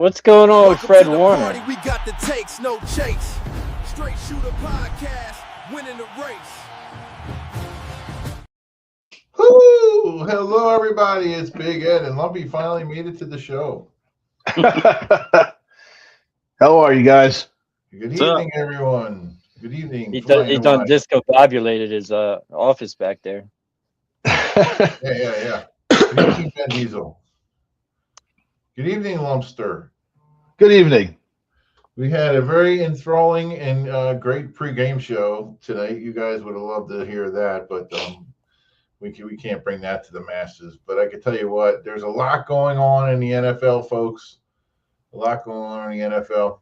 What's going on with Fred Warner? Party, we got the takes, no chase. Straightshooter podcast, winning the race. Woo! Hello, everybody. It's Big Ed, and Lumpy finally made it to the show. How are you guys? Good evening, everyone. Good evening. He done discombobulated his office back there. Yeah. Good evening, Ben Diesel. Good evening, Lumpster. Good evening. We had a very enthralling and great pregame show tonight. You guys would have loved to hear that, but we can't bring that to the masses. But I can tell you what, there's a lot going on in the NFL, folks. A lot going on in the NFL.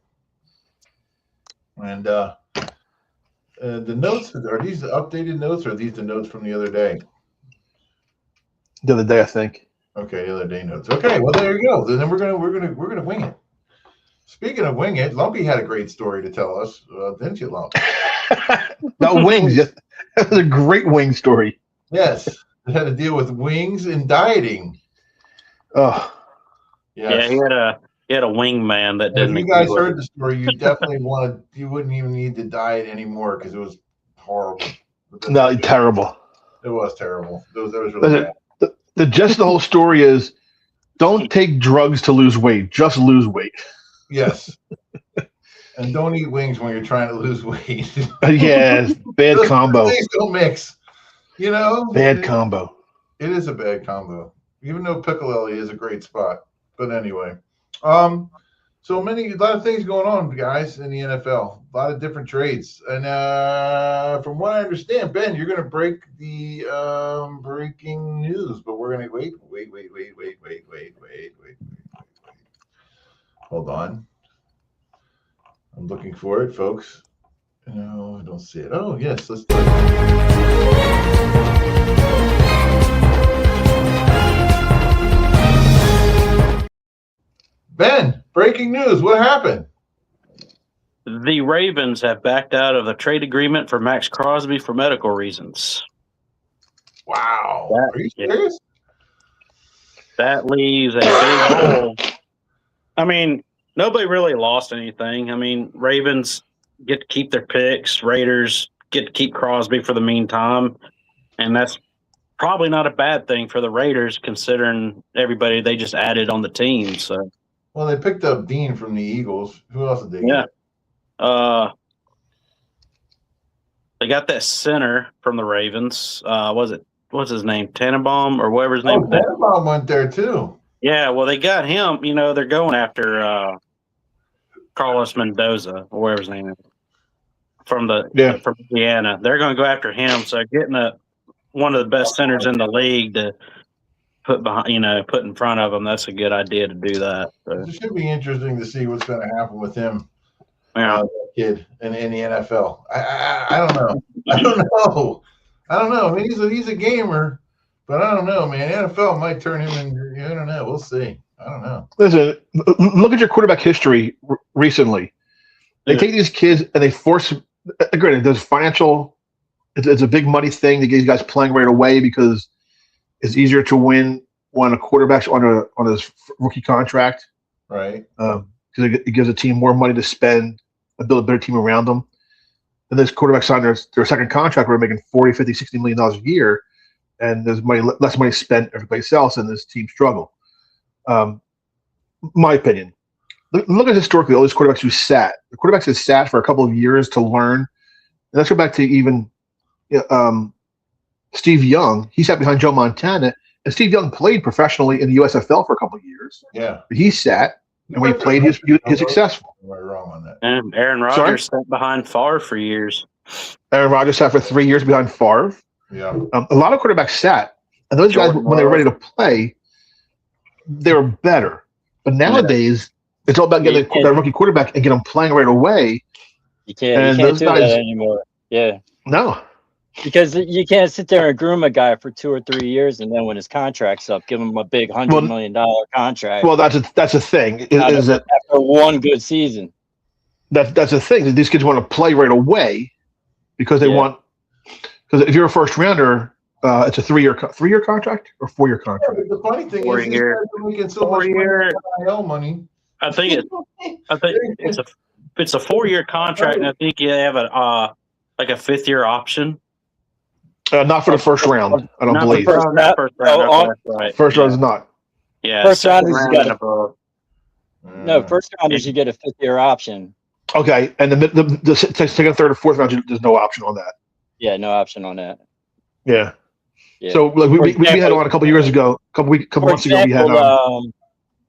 And the notes, are these the updated notes, or are these the notes from the other day? The other day, I think. Okay, the other day notes. Okay, well there you go. Then we're gonna wing it. Speaking of wing it, Lumpy had a great story to tell us, didn't you, Lump? About wings. That was a great wing story. Yes, it had to deal with wings and dieting. Oh, yes. Yeah, he had a wingman that didn't. If you guys heard the story, you definitely you wouldn't even need to diet anymore because it was horrible. no, terrible. It was terrible. That was really bad. The gist of the whole story is don't take drugs to lose weight. Just lose weight. Yes. And don't eat wings when you're trying to lose weight. Yes, bad combo. Things don't mix. You know? Bad combo. It is a bad combo. Even though Piccolelli is a great spot. But anyway. So a lot of things going on, guys, in the NFL. A lot of different trades. And from what I understand, Ben, you're going to break the breaking news. But we're going to wait. Hold on. I'm looking for it, folks. No, I don't see it. Oh, yes, let's do it. Ben, breaking news. What happened? The Ravens have backed out of the trade agreement for Max Crosby for medical reasons. Wow. Are you serious? That leaves a big hole. I mean, nobody really lost anything. I mean, Ravens get to keep their picks. Raiders get to keep Crosby for the meantime. And that's probably not a bad thing for the Raiders, considering everybody they just added on the team. So, well, they picked up Dean from the Eagles. Who else did they get? They got that center from the Ravens. What's his name? Tannenbaum or whatever his name is. Tannenbaum went there too. Yeah, well, they got him. You know, they're going after Carlos Mendoza, or whatever his name is, from Indiana. They're going to go after him. So getting one of the best centers in the league to put in front of him, that's a good idea to do that. So. It should be interesting to see what's going to happen with him, Yeah, kid, in the NFL. I don't know. I don't know. I mean, he's a gamer. But I don't know, man. NFL might turn him into, I don't know. We'll see. I don't know. Listen, look at your quarterback history recently. They take these kids and they force – granted, there's financial – it's a big money thing to get these guys playing right away because it's easier to win when a quarterback's on his rookie contract. Right. Because it gives a team more money to spend and build a better team around them. And this quarterback signed their second contract where they're making $40, $50, $60 million a year. And there's less money spent every else, and this team struggle. My opinion. Look at historically all these quarterbacks who sat. The quarterbacks that sat for a couple of years to learn. And let's go back to even Steve Young. He sat behind Joe Montana, and Steve Young played professionally in the USFL for a couple of years. Yeah, but he sat, and when he played, he was successful. Am I wrong on that? and Aaron Rodgers sat behind Favre for years. Aaron Rodgers sat for 3 years behind Favre. Yeah, a lot of quarterbacks sat, and those guys, when they were ready to play, they were better. But nowadays, it's all about getting that rookie quarterback and get them playing right away. You can't do that anymore. Yeah. No. Because you can't sit there and groom a guy for 2 or 3 years, and then when his contract's up, give him a big $100 million contract. Well, that's a thing. Is that after one good season? That's the thing. These kids want to play right away because they want. Because if you're a first rounder, it's a three-year contract or 4-year contract. Yeah, the funny thing is, these guys are making so much NIL money I think it's a 4-year contract, and I think you have a 5th-year option. Not for the first round, I don't Not believe. for the first round. Oh, Okay, that's right. First round is not. Yeah, First second rounders, you round and got above. No, first rounders you get a 5th-year option. Okay, and the second, third, or fourth round, there's no option on that. Yeah, no option on that. Yeah. Yeah. So like we had on a couple years ago, couple months ago,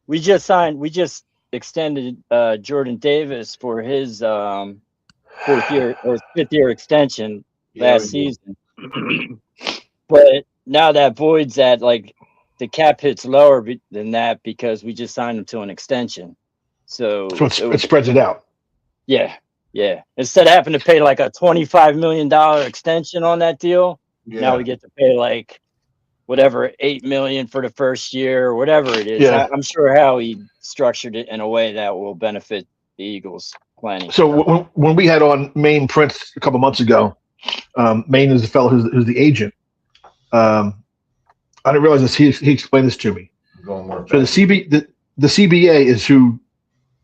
we had we just extended Jordan Davis for his 4th-year or 5th-year extension last season. But now that void's at like the cap hit's lower than that because we just signed him to an extension. So it spreads it out. Yeah. Instead of having to pay like a $25 million extension on that deal, now we get to pay like whatever, $8 million for the first year or whatever it is. Yeah. I'm sure how he structured it in a way that will benefit the Eagles plenty. So when we had on Maine Prince a couple months ago, Maine is the fellow who's the agent. I didn't realize this. He explained this to me. So the CBA is who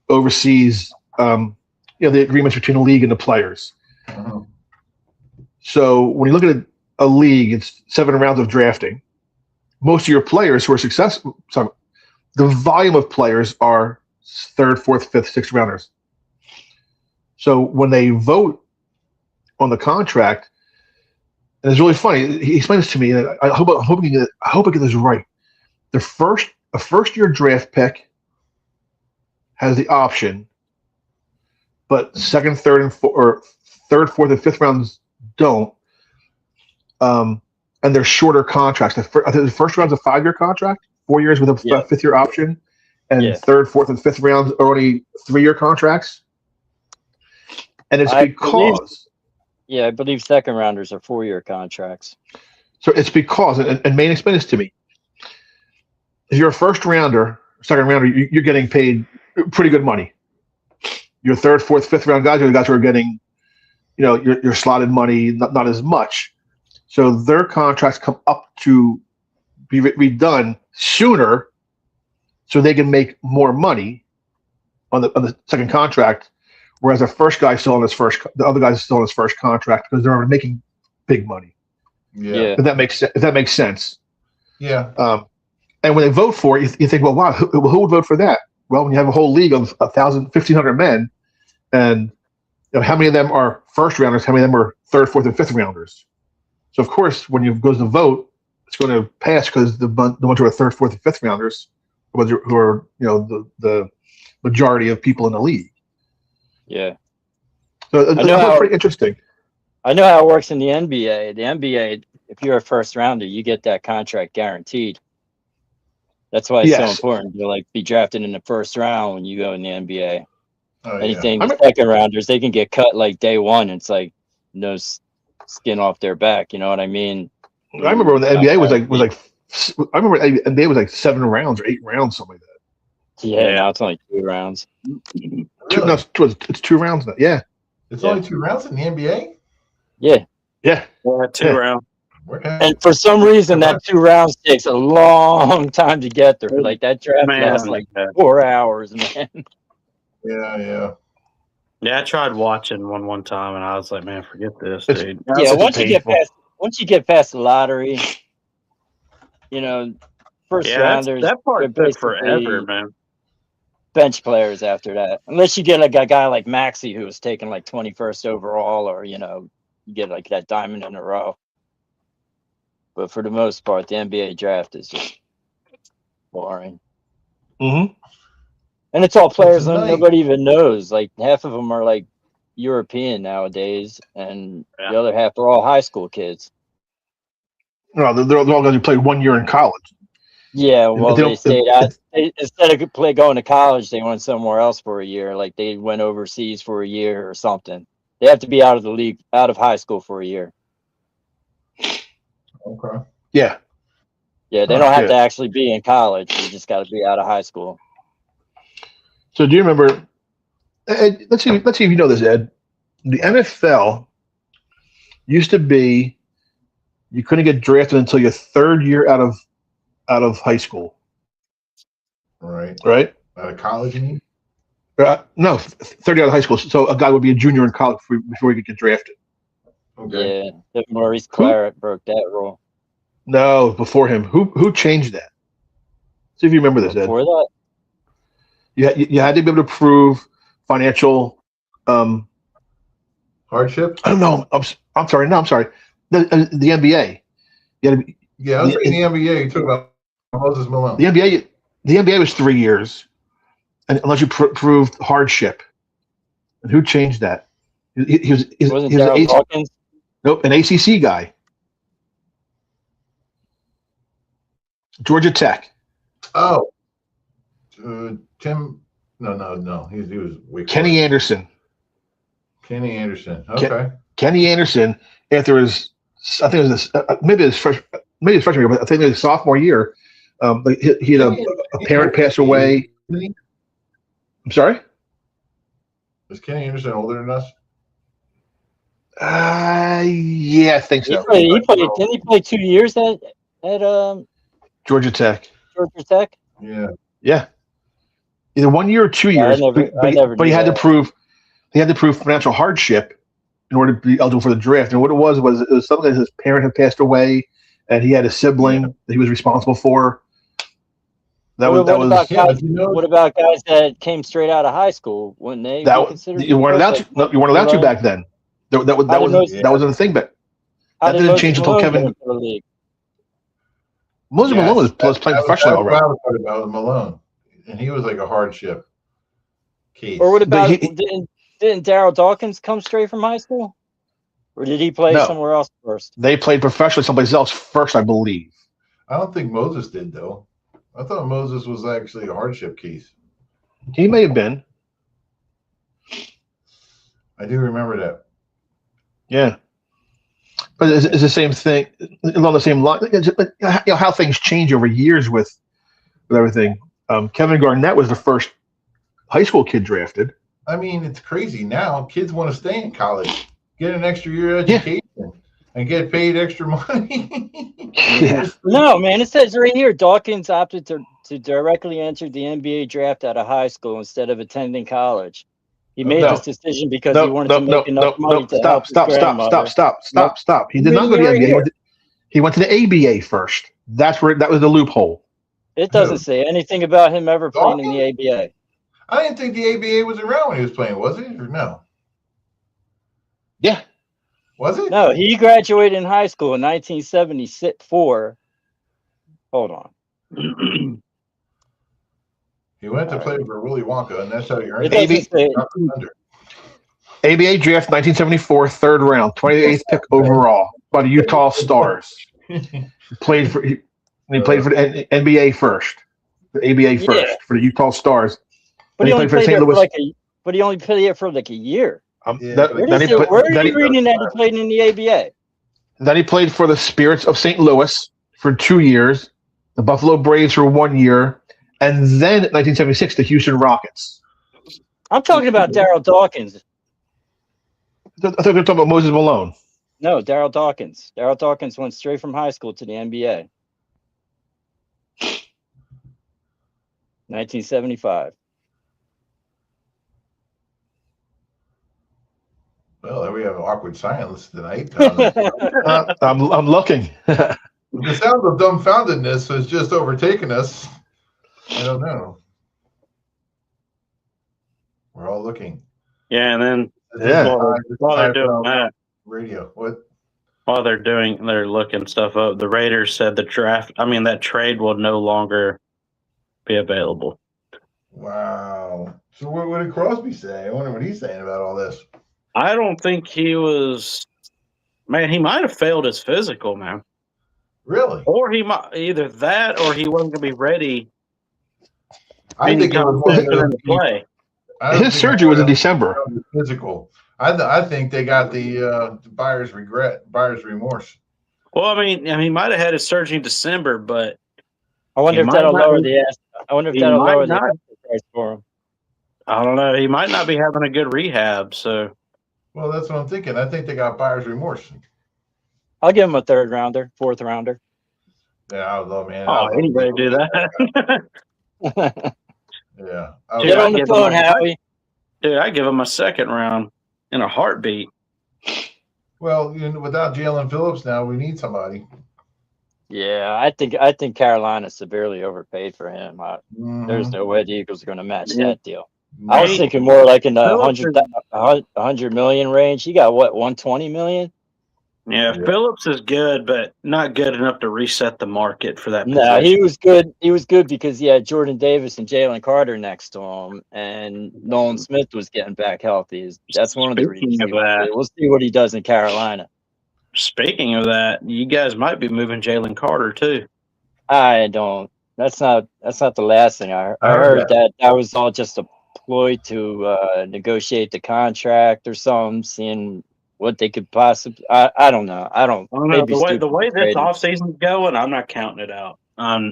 oversees the agreements between the league and the players. Uh-huh. So when you look at a league, it's 7 rounds of drafting. Most of your players who are successful, the volume of players are 3rd, 4th, 5th, 6th rounders. So when they vote on the contract, and it's really funny. He explained this to me, and I hope I get this right. A first-year draft pick has the option, but second, third, and third, fourth, and fifth rounds don't. And they're shorter contracts. I think the first round's a 5-year contract, 4 years with a 5th-year option, and third, fourth, and fifth rounds are only 3-year contracts. And it's because I believe second rounders are 4-year contracts. So it's because, and Maine explained this to me. If you're a first rounder, second rounder, you're getting paid pretty good money. Your third, fourth, fifth round guys are the guys who are getting, your slotted money, not as much. So their contracts come up to be redone sooner, so they can make more money on the second contract. Whereas the first guy's still on the other guy's still on his first contract because they're already making big money. Yeah. If that makes sense. Yeah. And when they vote for it, you think, well, wow, who would vote for that? Well, when you have a whole league of 1,500 men, and how many of them are first rounders, how many of them are third, fourth, and fifth rounders? So of course, when it goes to vote, it's going to pass because the ones who are third, fourth, and fifth rounders, who are the majority of people in the league. Yeah. So that's pretty interesting. I know how it works in the NBA. The NBA, if you're a first rounder, you get that contract guaranteed. That's why it's so important to be drafted in the first round when you go in the NBA. Anything the second rounders, they can get cut day one. It's no skin off their back. You know what I mean? I remember when the NBA was I remember NBA was 7 rounds or 8 rounds, something like that. Yeah, now it's only 2 rounds. Really? It's 2 rounds now. Yeah. It's only 2 rounds in the NBA? Yeah. Yeah. 2 rounds. And for some reason, that 2 rounds takes a long time to get through. That draft lasts 4 hours, man. Yeah. Yeah, I tried watching one time, and I was like, man, forget this, dude. Once you get past the lottery, first rounders. That part took forever, man. Bench players after that, unless you get a guy like Maxey who was taken 21st overall, or you get that diamond in a row. But for the most part, the NBA draft is just boring. Mm-hmm. And it's all players nobody even knows. Half of them are European nowadays, and the other half are all high school kids. No, they're all guys who played 1 year in college. Yeah, well, they stayed out. Instead of going to college, they went somewhere else for a year. They went overseas for a year or something. They have to be out of the league, out of high school for a year. Okay. Yeah. Yeah, they don't have to actually be in college. You just got to be out of high school. So do you remember? Ed, let's see if you know this, Ed. The NFL used to be you couldn't get drafted until your 3rd year out of high school. Right. Right. Out of college, you mean? No, 30 out of high school. So a guy would be a junior in college before he could get drafted. Okay. Yeah, Maurice Claret broke that rule. No, before him. Who changed that? See if you remember this, Ed. Before that, You had to be able to prove financial. Hardship? I don't know. I'm sorry. No, I'm sorry. The NBA. You had to be, Yeah, I was thinking the NBA. You talking about Moses Malone. the NBA was 3 years, and unless you proved hardship. And who changed that? He was wasn't he was Darryl Dawkins? Nope, an ACC guy. Georgia Tech. Oh, Tim. No. He was way Kenny Anderson. Kenny Anderson. Okay. Kenny Anderson, after his, I think it was maybe his freshman year, but I think it was his sophomore year. But he had a parent pass away. I'm sorry. Was Kenny Anderson older than us? Yeah, I think so. He played. Didn't he play 2 years at Georgia Tech. Georgia Tech? Yeah. Either 1 year or 2 years. But he had to prove financial hardship in order to be eligible for the draft. And what it was something that his parent had passed away, and he had a sibling that he was responsible for. What about guys that came straight out of high school? Wouldn't they be considered? You weren't allowed to. No, you weren't allowed to back then. That wasn't a thing back. That didn't change until Kevin. Moses Malone was playing professionally already. About Malone, and he was like a hardship case. Or what about didn't Darryl Dawkins come straight from high school, or did he play somewhere else first? They played professionally someplace else first, I believe. I don't think Moses did though. I thought Moses was actually a hardship case. He may have been. I do remember that. Yeah. But it's the same thing along the same line. How things change over years with everything. Kevin Garnett was the first high school kid drafted. I mean, it's crazy now. Kids want to stay in college, get an extra year education, and get paid extra money. No, man, it says right here, Dawkins opted to directly enter the NBA draft out of high school instead of attending college. He made this decision because he wanted to make enough money to help his grandmother. Stop. He did not go to the NBA. He went to the ABA first. That was the loophole. It doesn't say anything about him ever playing in the ABA. I didn't think the ABA was around when he was playing, was it? Or no? Yeah. Was it? No, he graduated in high school in 1974. Hold on. He went to play for Willy Wonka, and that's how he earned ABA draft 1974, third round, 28th pick overall by the Utah Stars. He played for the NBA first, the ABA first for the Utah Stars. But he only played there for like a year. Where are you reading that he played in the ABA? Then he played for the Spirits of St. Louis for 2 years, the Buffalo Braves for 1 year, and then 1976 the Houston Rockets. I'm talking about Darryl Dawkins. I thought they were talking about Moses Malone. No, Darryl Dawkins. Darryl Dawkins went straight from high school to the NBA. 1975. Well, there we have awkward silence tonight. I'm looking. The sound of dumbfoundedness has just overtaken us. I don't know. We're all looking. Yeah, and then while they're doing that, radio. What? While they're looking stuff up, the Raiders said that trade will no longer be available. Wow. So what did Crosby say? I wonder what he's saying about all this. I don't think he was. Man, he might have failed his physical, man. Really? Or he might either that, or he wasn't going to be ready. I think it was play. His surgery was in December. Physical. I think they got the buyer's remorse. Well, I mean, he might have had his surgery in December, but I wonder if that'll lower the ass. I wonder if that'll lower the price for him. I don't know. He might not be having a good rehab. So, well, that's what I'm thinking. I think they got buyer's remorse. I'll give him a third rounder, fourth rounder. Yeah, I would love, man. Anybody do that? Yeah. Get on the phone, Howie. Dude, I give him a second round in a heartbeat. Well, without Jalen Phillips now, we need somebody. Yeah, I think Carolina severely overpaid for him. There's no way the Eagles are going to match that deal. I was thinking more like in the 100 million range. He got what, 120 million? Yeah, Phillips is good, but not good enough to reset the market for that No, position. he was good. He was good because he had Jordan Davis and Jalen Carter next to him, and Nolan Smith was getting back healthy. That's one of the reasons. Speaking of that, we'll see what he does in Carolina. Speaking of that, you guys might be moving Jalen Carter too. I don't. That's not the last thing I heard. That was all just a ploy to negotiate the contract or something, seeing what they could possibly. I don't know. I don't know. The way this offseason's going, I'm not counting it out. I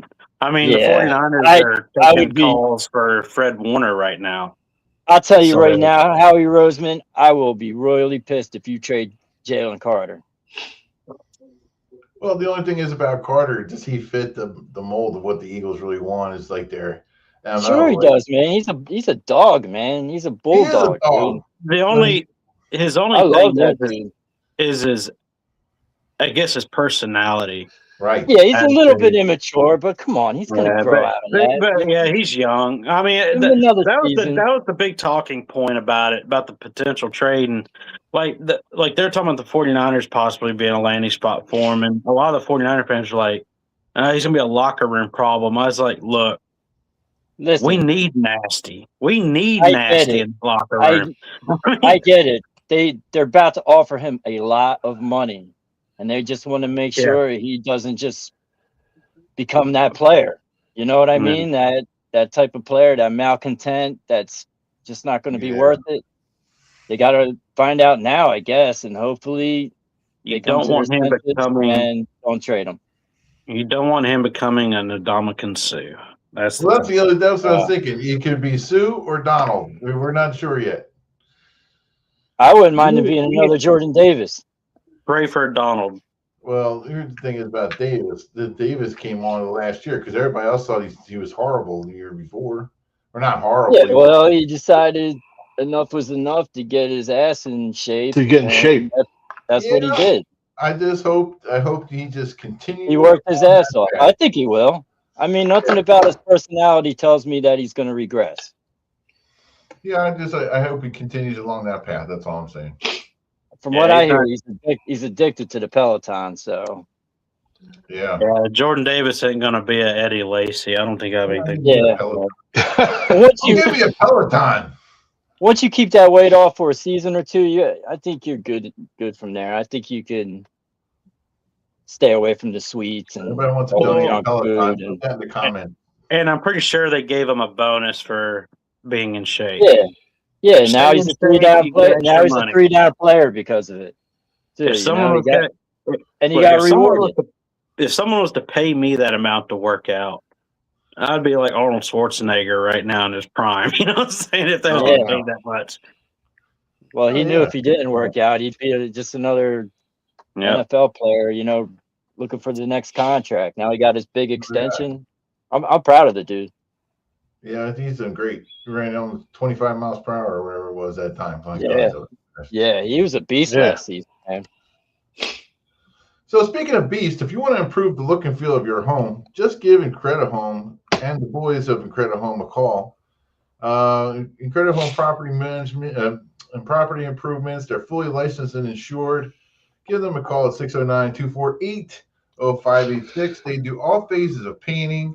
mean, the Yeah, 49ers are taking calls for Fred Warner right now. I'll tell you right now, Howie Roseman, I will be royally pissed if you trade Jalen Carter. Well, the only thing is about Carter, does he fit the mold of what the Eagles really want? Is like their MO. Sure he does, man. He's a dog, man. He's a bulldog. His only thing is his, I guess, his personality. Right. Yeah, he's a little bit immature, but come on, he's going to grow out of that. But yeah, he's young. I mean, that was the big talking point about it, about the potential trade. And like they're talking about the 49ers possibly being a landing spot for him. And a lot of the 49er fans are like, he's going to be a locker room problem. I was like, look, listen, we need nasty. We need nasty in the locker room. I get it. They're about to offer him a lot of money. And they just want to make sure he doesn't just become that player. You know what I mean? That type of player, that malcontent, that's just not going to be worth it. They got to find out now, I guess, and hopefully you don't want him becoming and don't trade him. You don't want him becoming an Ndamukong Suh. That's what I was thinking. It could be Sue or Donald. We're not sure yet. I wouldn't mind him being another Jordan Davis. Pray for Donald. Well, here's the thing about Davis. Davis came on last year because everybody else thought he was horrible the year before. Or not horrible. Yeah, well, he decided enough was enough to get his ass in shape. To get in shape. That's what he did. I hope he just continues. He worked his ass off. I think he will. I mean, nothing about his personality tells me that he's going to regress. Yeah, I hope he continues along that path. That's all I'm saying. From what I hear, he's addicted to the Peloton. So, yeah. Jordan Davis ain't gonna be a Eddie Lacy. I don't think I have anything. Yeah. Once you give me a Peloton. Once you keep that weight off for a season or two, I think you're good from there. I think you can stay away from the sweets and everybody wants to donate a Peloton. Put that in the comment. And I'm pretty sure they gave him a bonus for being in shape. Yeah. Yeah, now he's a 3-down player. Now he's a 3-down player because of it. Dude, if someone got rewarded. If someone was to pay me that amount to work out, I'd be like Arnold Schwarzenegger right now in his prime. You know what I'm saying? If they was paid that much. Well, he knew if he didn't work out, he'd be just another NFL player, looking for the next contract. Now he got his big extension. I'm proud of the dude. Yeah, I think he's done great. He ran almost 25 miles per hour or whatever it was that time. Yeah, he was a beast last season, man. So speaking of beast, if you want to improve the look and feel of your home, just give Incredihome and the boys of Incredihome a call. Incredihome Property Management and Property Improvements, they're fully licensed and insured. Give them a call at 609-248-0586. They do all phases of painting,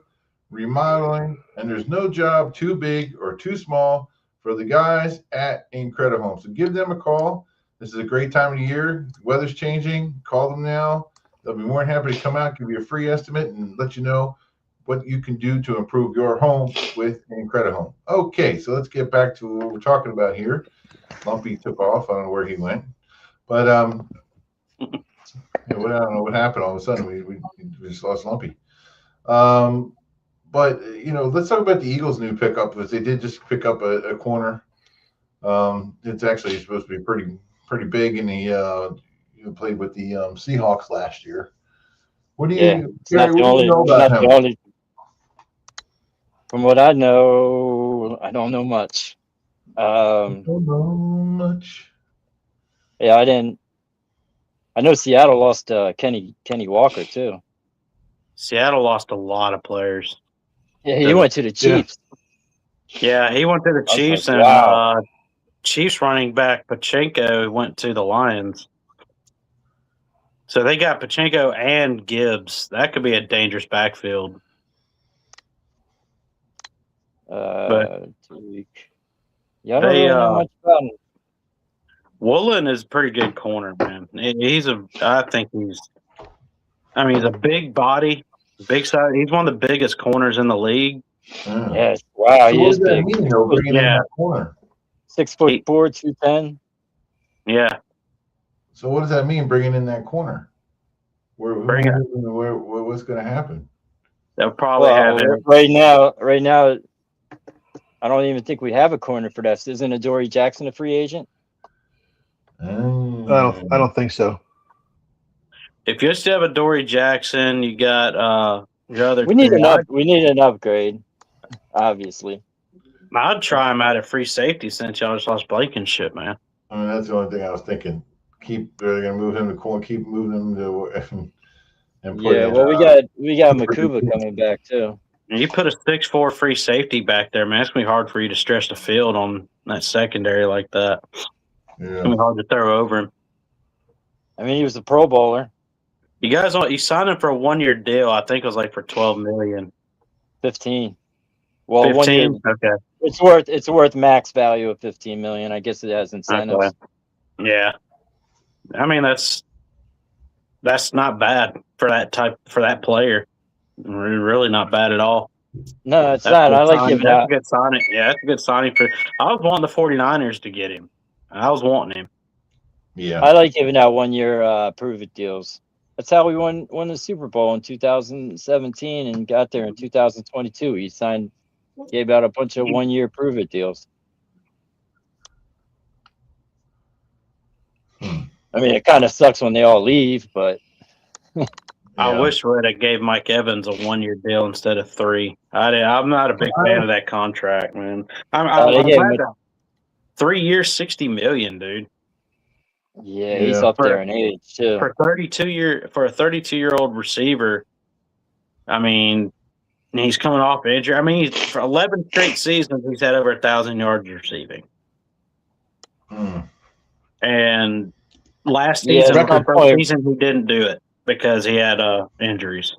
remodeling, and there's no job too big or too small for the guys at Incredihome. So give them a call. This is a great time of the year. The weather's changing. Call them now. They'll be more than happy to come out, give you a free estimate, and let you know what you can do to improve your home with Incredihome. Okay, so let's get back to what we're talking about here. Lumpy took off. I don't know where he went. But I don't know what happened. All of a sudden, we just lost Lumpy. But, let's talk about the Eagles' new pickup, because they did just pick up a corner. It's actually supposed to be pretty big, and he played with the Seahawks last year. What do you know about him? From what I know, I don't know much. Don't know much. Yeah, I didn't. I know Seattle lost Kenny Walker too. Seattle lost a lot of players. Yeah, he went to the Chiefs. Yeah, he went to the I was Chiefs, like, and wow. Chiefs running back Pachenko went to the Lions. So they got Pachenko and Gibbs. That could be a dangerous backfield. Tariq. Yeah, I don't They really know much about him. Woolen is a pretty good corner, man. He's a big body, big size. He's one of the biggest corners in the league. Yes. Wow, So he what is does that big. mean, though, bringing in that corner? 6'4", 210. Yeah. So what does that mean, bringing in that corner? What's going to happen? They'll probably have him. Right now, I don't even think we have a corner for that. Isn't Adoree Jackson a free agent? I don't think so. If you still have Adoree Jackson, you got your other. We need an upgrade, obviously. I'd try him out at free safety since y'all just lost Blankenship, man. I mean, that's the only thing I was thinking. They're going to move him to corner, keep moving him to. And put in, we got Makuba coming back too. You put a 6'4" free safety back there, man. It's gonna be hard for you to stretch the field on that secondary like that. Yeah. It's gonna be hard to throw over him. I mean, he was a Pro Bowler. You signed him for a 1-year deal. I think it was like for $12 million. 15. Well, 15? 1 year. Okay. It's worth max value of $15 million. I guess it has incentives. Okay. Yeah. I mean, that's not bad for that player. Really not bad at all. No, it's not. I like giving out. That's a good signing. Yeah, that's a good signing for. I was wanting the 49ers to get him. I was wanting him. Yeah. I like giving out 1 year prove it deals. That's how we won the Super Bowl in 2017 and got there in 2022. He gave out a bunch of 1 year prove it deals. I mean, it kind of sucks when they all leave, but I wish we would have gave Mike Evans a 1 year deal instead of 3. I'm not a big fan of that contract, man. I'm glad 3 years, $60 million, dude. Yeah, he's up there in age too. For a 32-year-old receiver, I mean, he's coming off injury. I mean, for 11 straight seasons, he's had over 1,000 yards receiving. And last season, he didn't do it because he had injuries.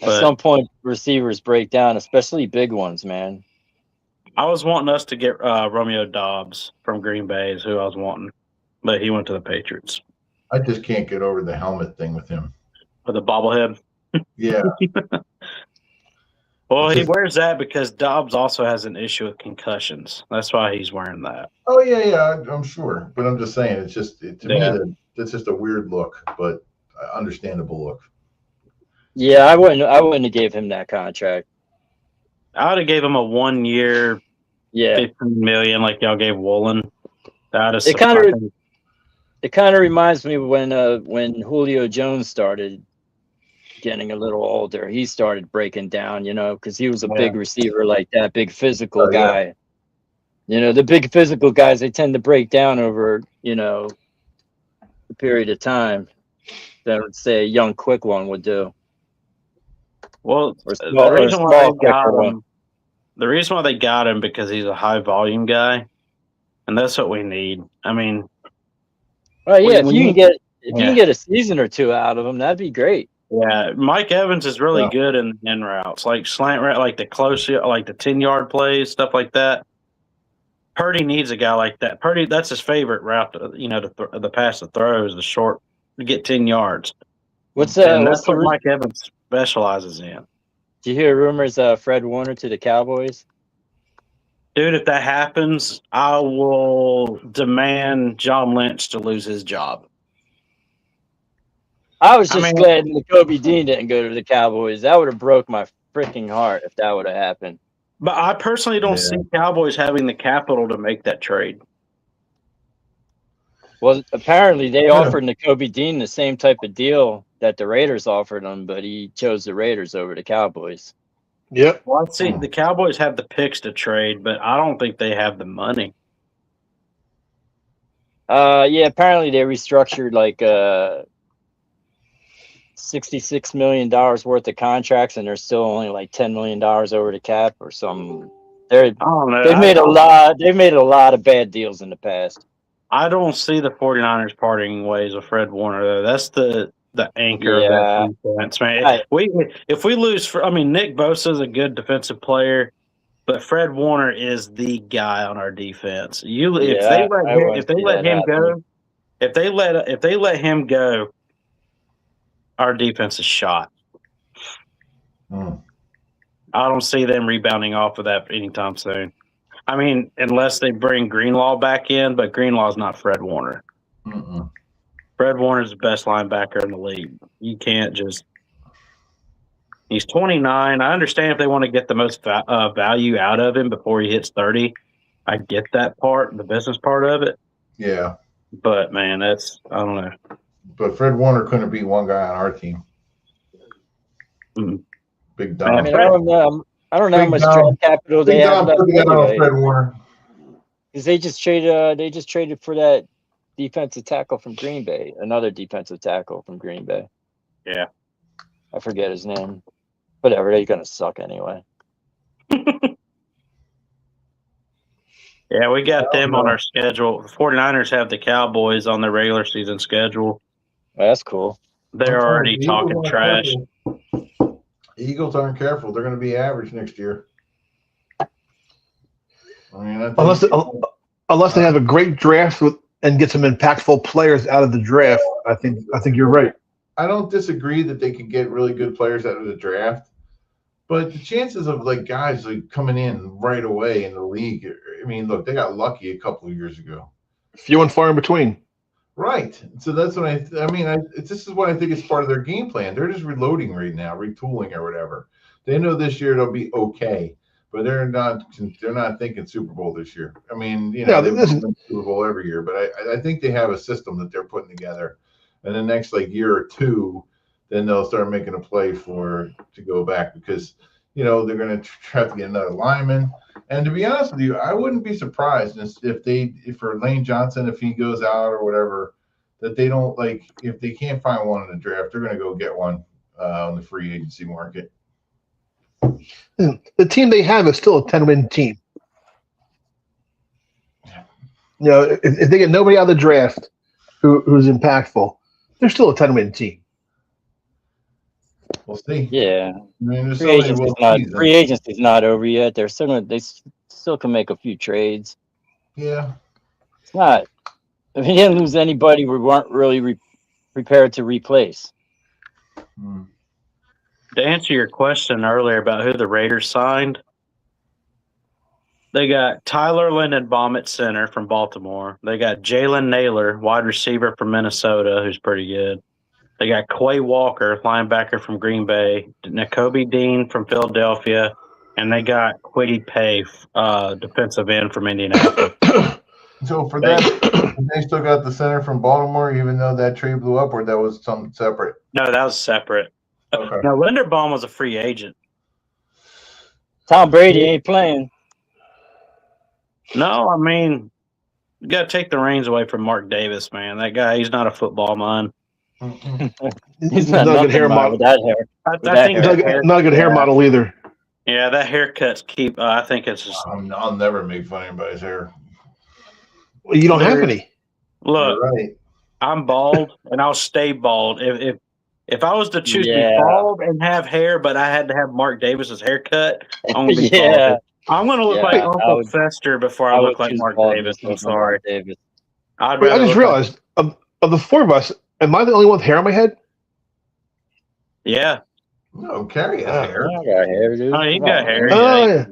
At some point, receivers break down, especially big ones, man. I was wanting us to get Romeo Doubs from Green Bay is who I was wanting, but he went to the Patriots. I just can't get over the helmet thing with him. With the bobblehead? Yeah. Well, he wears that because Dobbs also has an issue with concussions. That's why he's wearing that. Oh, yeah, I'm sure. But I'm just saying, it's just, to me, that's just a weird look, but understandable look. Yeah, I wouldn't have gave him that contract. I would have gave him a 1 year, $15 million like y'all gave Woolen. It kind of reminds me when Julio Jones started getting a little older. He started breaking down, because he was a big receiver like that, big physical guy. Yeah. The big physical guys, they tend to break down over, a period of time that would say a young, quick one would do. Well, the reason why they got him because he's a high volume guy, and that's what we need. I mean, if you can get a season or two out of him, that'd be great. Yeah, Mike Evans is really good in routes, like slant route, like the close, like the 10-yard plays, stuff like that. Purdy needs a guy like that. Purdy, that's his favorite route. The pass to throw is the short to get 10 yards. That's what Mike Evans specializes in. Do you hear rumors of Fred Warner to the Cowboys? Dude, if that happens, I will demand John Lynch to lose his job. I was just glad Kobe Dean didn't go to the Cowboys. That would have broke my freaking heart if that would have happened. But I personally don't see Cowboys having the capital to make that trade. Well, apparently they offered Kobe Dean the same type of deal that the Raiders offered him, but he chose the Raiders over the Cowboys. Yep. Well, see, the Cowboys have the picks to trade, but I don't think they have the money. Yeah, apparently they restructured like $66 million worth of contracts, and they're still only like $10 million over the cap or something. I don't know. They've made a lot of bad deals in the past. I don't see the 49ers parting ways with Fred Warner, though. That's the anchor of that defense, man. If we lose, Nick Bosa is a good defensive player, but Fred Warner is the guy on our defense. If they let him go, our defense is shot. I don't see them rebounding off of that anytime soon. I mean, unless they bring Greenlaw back in, but Greenlaw's not Fred Warner. Mm-mm. Fred Warner's the best linebacker in the league. You can't just – he's 29. I understand if they want to get the most value out of him before he hits 30. I get that part, the business part of it. Yeah. But, man, I don't know. But Fred Warner couldn't beat one guy on our team. Big Dom. I mean, I don't know how much draft capital they have left anyway. Fred Warner. Because they just traded for that defensive tackle from Green Bay, another defensive tackle from Green Bay. Yeah. I forget his name. Whatever, they're going to suck anyway. Yeah, we got them on our schedule. The 49ers have the Cowboys on their regular season schedule. That's cool. They're already talking trash. The Eagles aren't careful. They're going to be average next year. I mean, unless they have a great draft and get some impactful players out of the draft, I think you're right. I don't disagree that they could get really good players out of the draft, but the chances of like guys like coming in right away in the league, I mean, look, they got lucky a couple of years ago. Few and far in between. Right. So that's what this is what I think is part of their game plan. They're just reloading right now, retooling or whatever. They know this year they'll be okay, but they're not thinking Super Bowl this year. I mean, they win Super Bowl every year, but I think they have a system that they're putting together. And the next like year or two, then they'll start making a play to go back because they're going to try to get another lineman. And to be honest with you, I wouldn't be surprised if for Lane Johnson, if he goes out or whatever, that they don't if they can't find one in the draft, they're going to go get one on the free agency market. The team they have is still a 10-win team. If they get nobody out of the draft who's impactful, they're still a 10-win team. We'll see. Yeah. I mean, free agency's not over yet. They still can make a few trades. Yeah. It's not. If they didn't lose anybody, we weren't really prepared to replace. To answer your question earlier about who the Raiders signed, they got Tyler Lindenbaum at center from Baltimore. They got Jalen Naylor, wide receiver from Minnesota, who's pretty good. They got Quay Walker, linebacker from Green Bay, Nakobe Dean from Philadelphia, and they got Kwity Paye, defensive end from Indianapolis. So for that, they still got the center from Baltimore, even though that trade blew up, or that was something separate? No, that was separate. Okay. Now, Linderbaum was a free agent. Tom Brady ain't playing. No, I mean, you got to take the reins away from Mark Davis, man. That guy, he's not a football mind. He's not a good hair model. With that hair. I think not a good hair model either. Yeah, that haircut's I think it's just. I'll never make fun of anybody's hair. Well, you don't have any. Look, right. I'm bald, and I'll stay bald. If I was to choose to be bald and have hair, but I had to have Mark Davis's haircut, I'm gonna be bald. I'm gonna look like Uncle Fester before I look like Mark Davis. I'm sorry. I just realized of the four of us, am I the only one with hair on my head? Yeah. No, Carrie has hair. I got hair, dude. Oh, you got hair. Oh, yeah.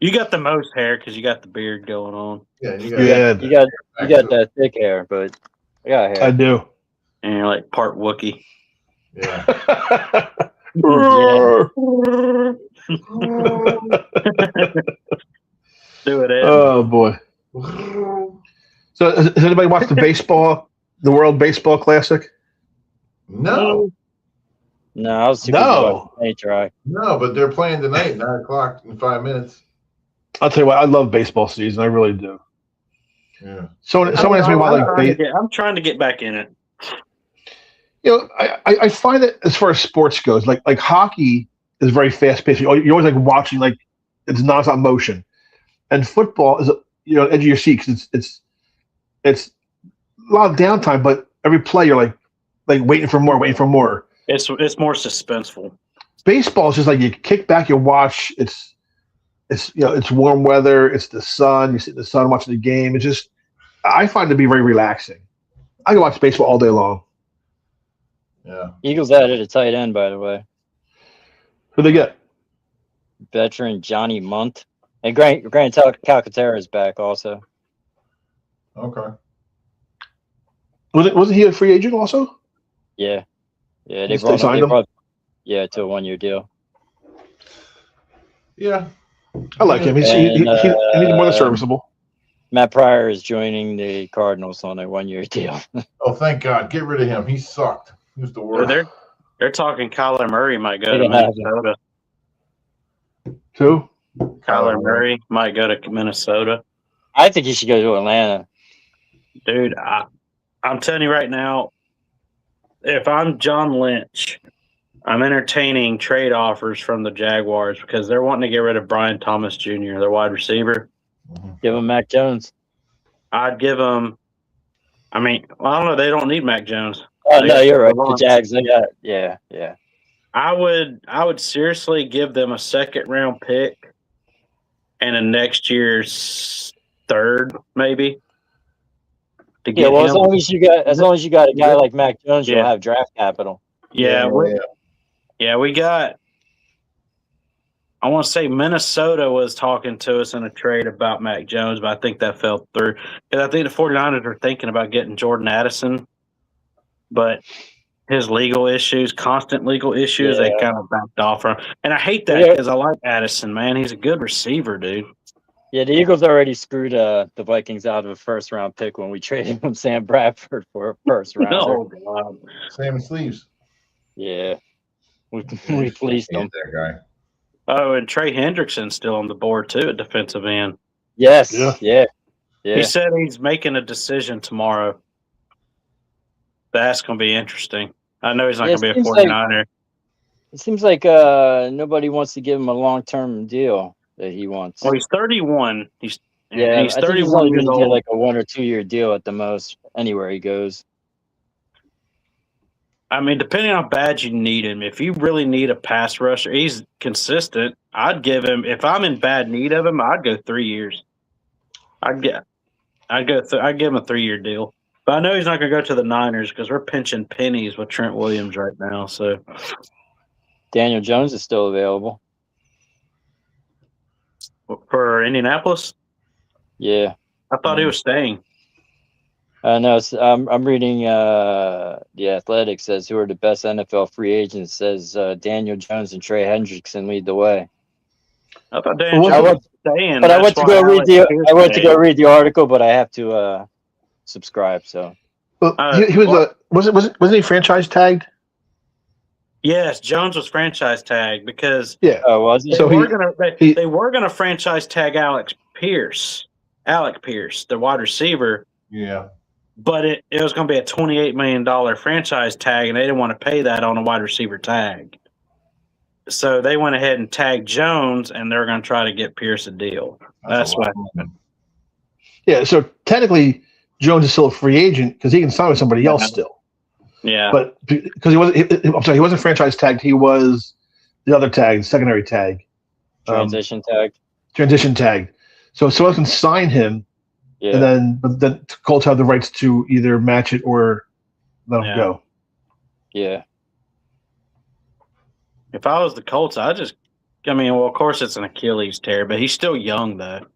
You got the most hair because you got the beard going on. Yeah, you got that thick hair, but I got hair. I do. And you're like part Wookiee. Yeah. Do it, Ed. Oh boy. So has anybody watched the World Baseball Classic? No. No, I was too busy watching paint dry. No, but they're playing tonight, 9:00 in 5 minutes. I'll tell you what, I love baseball season. I really do. Yeah. Someone asked me why I'm trying to get back in it. I find that as far as sports goes, like hockey is very fast paced. You're always like watching, like it's nonstop motion, and football is edge of your seat because it's a lot of downtime, but every play you're like waiting for more. It's more suspenseful. Baseball is just like you kick back, you watch. It's warm weather. It's the sun. You sit in the sun watching the game. It's just I find it to be very relaxing. I can watch baseball all day long. Yeah. Eagles added a tight end, by the way. Who they get? Veteran Johnny Munt. And Grant Calcaterra is back also. Okay. Wasn't he a free agent also? Yeah. Yeah, They signed him? To a 1-year deal. Yeah. I like him. He's more than serviceable. Matt Pryor is joining the Cardinals on a 1-year deal. Oh, thank God. Get rid of him. He sucked. He was the worst. They're talking Kyler Murray might go to Minnesota. Who? Kyler Murray might go to Minnesota. I think he should go to Atlanta. Dude, I'm telling you right now, if I'm John Lynch, I'm entertaining trade offers from the Jaguars because they're wanting to get rid of Brian Thomas Jr., their wide receiver. Give him Mac Jones. I'd give him. I mean, I don't know. They don't need Mac Jones. Oh, no, you're right. The Jags, they got yeah. I would seriously give them a 2nd-round pick and a next year's 3rd, maybe. Yeah, well, as long as you got a guy like Mac Jones, you'll have draft capital. Yeah, we got. I want to say Minnesota was talking to us in a trade about Mac Jones, but I think that fell through. Because I think the 49ers are thinking about getting Jordan Addison, but his constant legal issues, they kind of backed off from. And I hate that because I like Addison, man. He's a good receiver, dude. Yeah, the Eagles already screwed the Vikings out of a 1st-round pick when we traded him Sam Bradford for a 1st-rounder. Oh, God. Sam Sleeves. Yeah. We fleeced him. That guy. Oh, and Trey Hendrickson's still on the board, too, at defensive end. Yes. Yeah. He said he's making a decision tomorrow. That's going to be interesting. I know he's not going to be a 49er. It seems like nobody wants to give him a long-term deal that he wants. Well, he's 31. He's 31 he's only years going to get old. like a 1 or 2 year deal at the most anywhere he goes. I mean, depending on how bad you need him, if you really need a pass rusher, he's consistent. I'd give him, if I'm in bad need of him, I'd go 3 years. I'd give him a 3-year deal. But I know he's not going to go to the Niners because we're pinching pennies with Trent Williams right now. So Daniel Jones is still available. For Indianapolis? Yeah. I thought he was staying. No, I'm reading The Athletic says who are the best NFL free agents. Says Daniel Jones and Trey Hendrickson lead the way. I thought Daniel Jones was staying. But I went to go read the article, but I have to subscribe. So wasn't he franchise tagged? Yes, Jones was franchise tagged because was he? They were gonna franchise tag Alec Pierce, the wide receiver. Yeah. But it was going to be a $28 million franchise tag, and they didn't want to pay that on a wide receiver tag. So they went ahead and tagged Jones, and they're going to try to get Pierce a deal. That's what happened. Yeah, so technically Jones is still a free agent because he can sign with somebody else still. Yeah. But because he wasn't franchise tagged, he was the other tag, secondary tag. Transition tag. So someone can sign him. Yeah. And then Colts have the rights to either match it or let him go. Yeah. If I was the Colts, of course it's an Achilles tear, but he's still young though.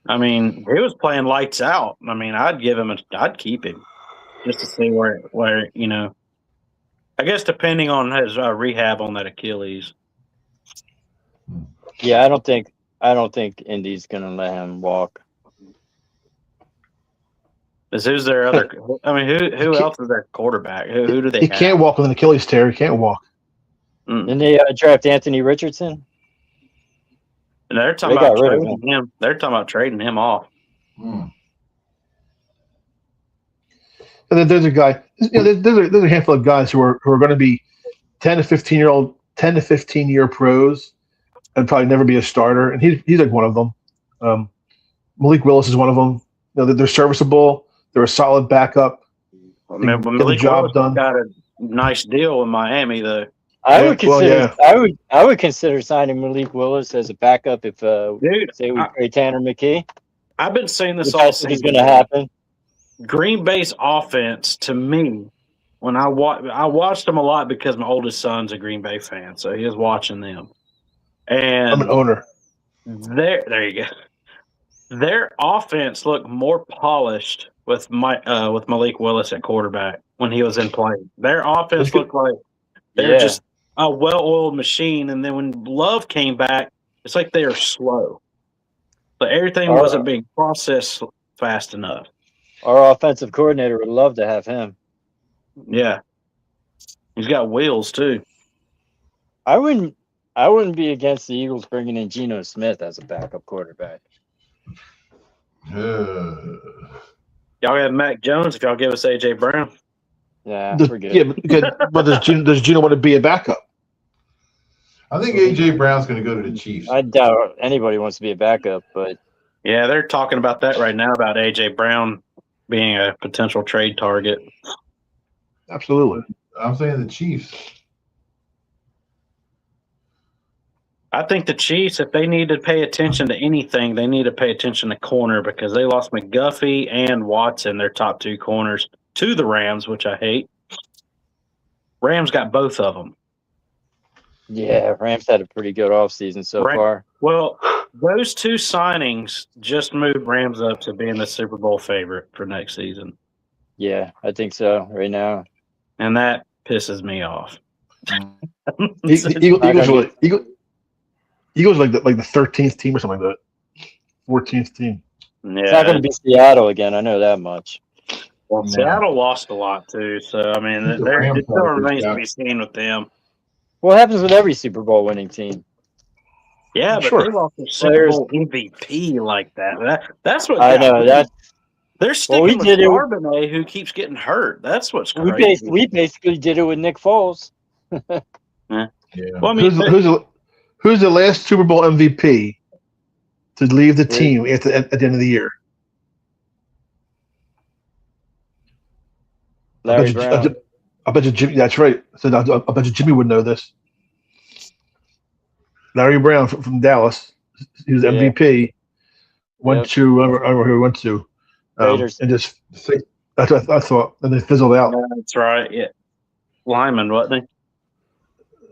I mean, he was playing lights out. I mean, I'd keep him just to see where I guess depending on his rehab on that Achilles. Yeah, I don't think Indy's gonna let him walk. Who's their other? I mean, who else is their quarterback? Who do they? He can't walk with an Achilles tear. He can't walk. Didn't they draft Anthony Richardson? And they're talking about trading him. They're talking about trading him off. Hmm. And then there's a guy. There's a handful of guys who are going to be 10 to 15 year pros, and probably never be a starter. And he's like one of them. Malik Willis is one of them. They're serviceable. They're a solid backup. Malik Willis got a nice deal in Miami, though. I would consider signing Malik Willis as a backup if say we trade Tanner McKee. I've been saying this all season. Is going to happen. Green Bay's offense, to me, when I watched them a lot because my oldest son's a Green Bay fan, so he was watching them. And I'm an owner. There you go. Their offense looked more polished with Malik Willis at quarterback when he was in play. Their offense looked like they're just a well-oiled machine, and then when Love came back, it's like they are slow. But everything wasn't being processed fast enough. Our offensive coordinator would love to have him. Yeah. He's got wheels, too. I wouldn't be against the Eagles bringing in Geno Smith as a backup quarterback. Y'all have Mac Jones if y'all give us A.J. Brown. Yeah, we're good. Yeah, but does Geno want to be a backup? I think A.J. Brown's going to go to the Chiefs. I doubt anybody wants to be a backup, but yeah, they're talking about that right now about A.J. Brown being a potential trade target. Absolutely. I'm saying the Chiefs. I think the Chiefs, if they need to pay attention to anything, they need to pay attention to corner because they lost McGuffey and Watson, their top two corners, to the Rams, which I hate. Rams got both of them. Yeah, Rams had a pretty good offseason so far. Well, those two signings just moved Rams up to being the Super Bowl favorite for next season. Yeah, I think so right now. And that pisses me off. Eagles like the 13th team or something like that. 14th team. Yeah, it's not going to be Seattle again. I know that much. Well, Seattle lost a lot too, so I mean, it still remains to be seen with them. What happens with every Super Bowl winning team? Yeah, but they lost the Super Bowl MVP like that. That's what I know. They're sticking with Charbonnet, who keeps getting hurt. That's what's crazy. We basically did it with Nick Foles. Yeah. Well, I mean, who's the last Super Bowl MVP to leave the team at the end of the year? Larry Brown. I bet you Jimmy. That's right. I bet you Jimmy would know this. Larry Brown from Dallas. He was MVP. Went to I don't remember who he went to. Raiders. And just that's what I thought. And they fizzled out. That's right. Yeah. Lyman, wasn't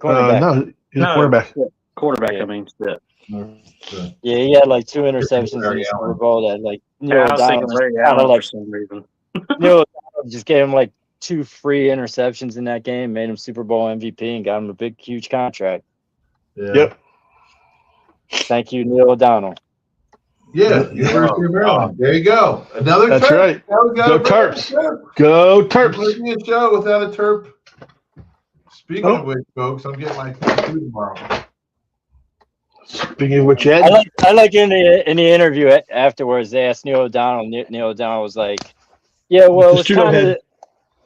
he? No, he's a quarterback. Quarterback, I mean. Yeah, he had like 2 interceptions in the Super Bowl that like Neil O'Donnell for some reason. Neil O'Donnell just gave him like 2 free interceptions in that game, made him Super Bowl MVP, and got him a big, huge contract. Yeah. Yep. Thank you, Neil O'Donnell. Yeah, University of Maryland. There you go. Another That's Terp. right. Go Terps. Go Terps. There's be a show without a Terp. Speaking of which, folks, I'm getting my tattoo tomorrow. Speaking of which, Ed, I like in the interview afterwards, they asked Neil O'Donnell. Neil O'Donnell was like, "Yeah, well, it's kind of.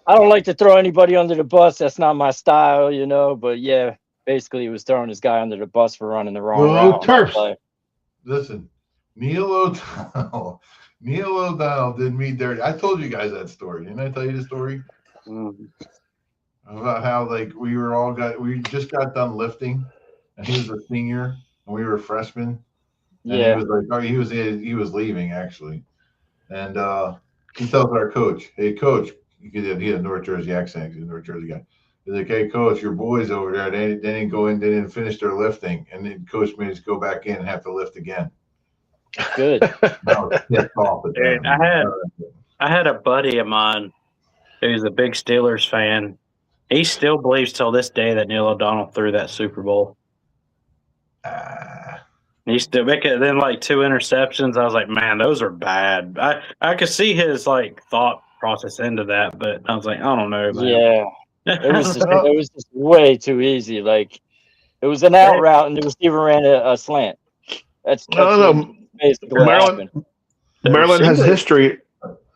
I don't like to throw anybody under the bus. That's not my style, you know. But yeah, basically, he was throwing this guy under the bus for running the wrong route." Terps. Listen, Neil O'Donnell did me dirty. I told you guys that story. Didn't I tell you the story? About how like we just got done lifting, and he was a senior and we were freshmen. And he was like, he was leaving actually, and he tells our coach, "Hey, coach," he had a North Jersey accent. He's a North Jersey guy. He's like, "Hey, coach, your boys over there, they didn't go in, they didn't finish their lifting, and then coach made us go back in and have to lift again." Good. Dude, I had a buddy of mine who's a big Steelers fan. He still believes till this day that Neil O'Donnell threw that Super Bowl. He still make it. Then like 2 interceptions. I was like, man, those are bad. I could see his like thought process into that, but I was like, I don't know, man. Yeah, it was just way too easy. Like it was an out route, and the receiver ran a slant. That's No. basically what happened. Maryland has a history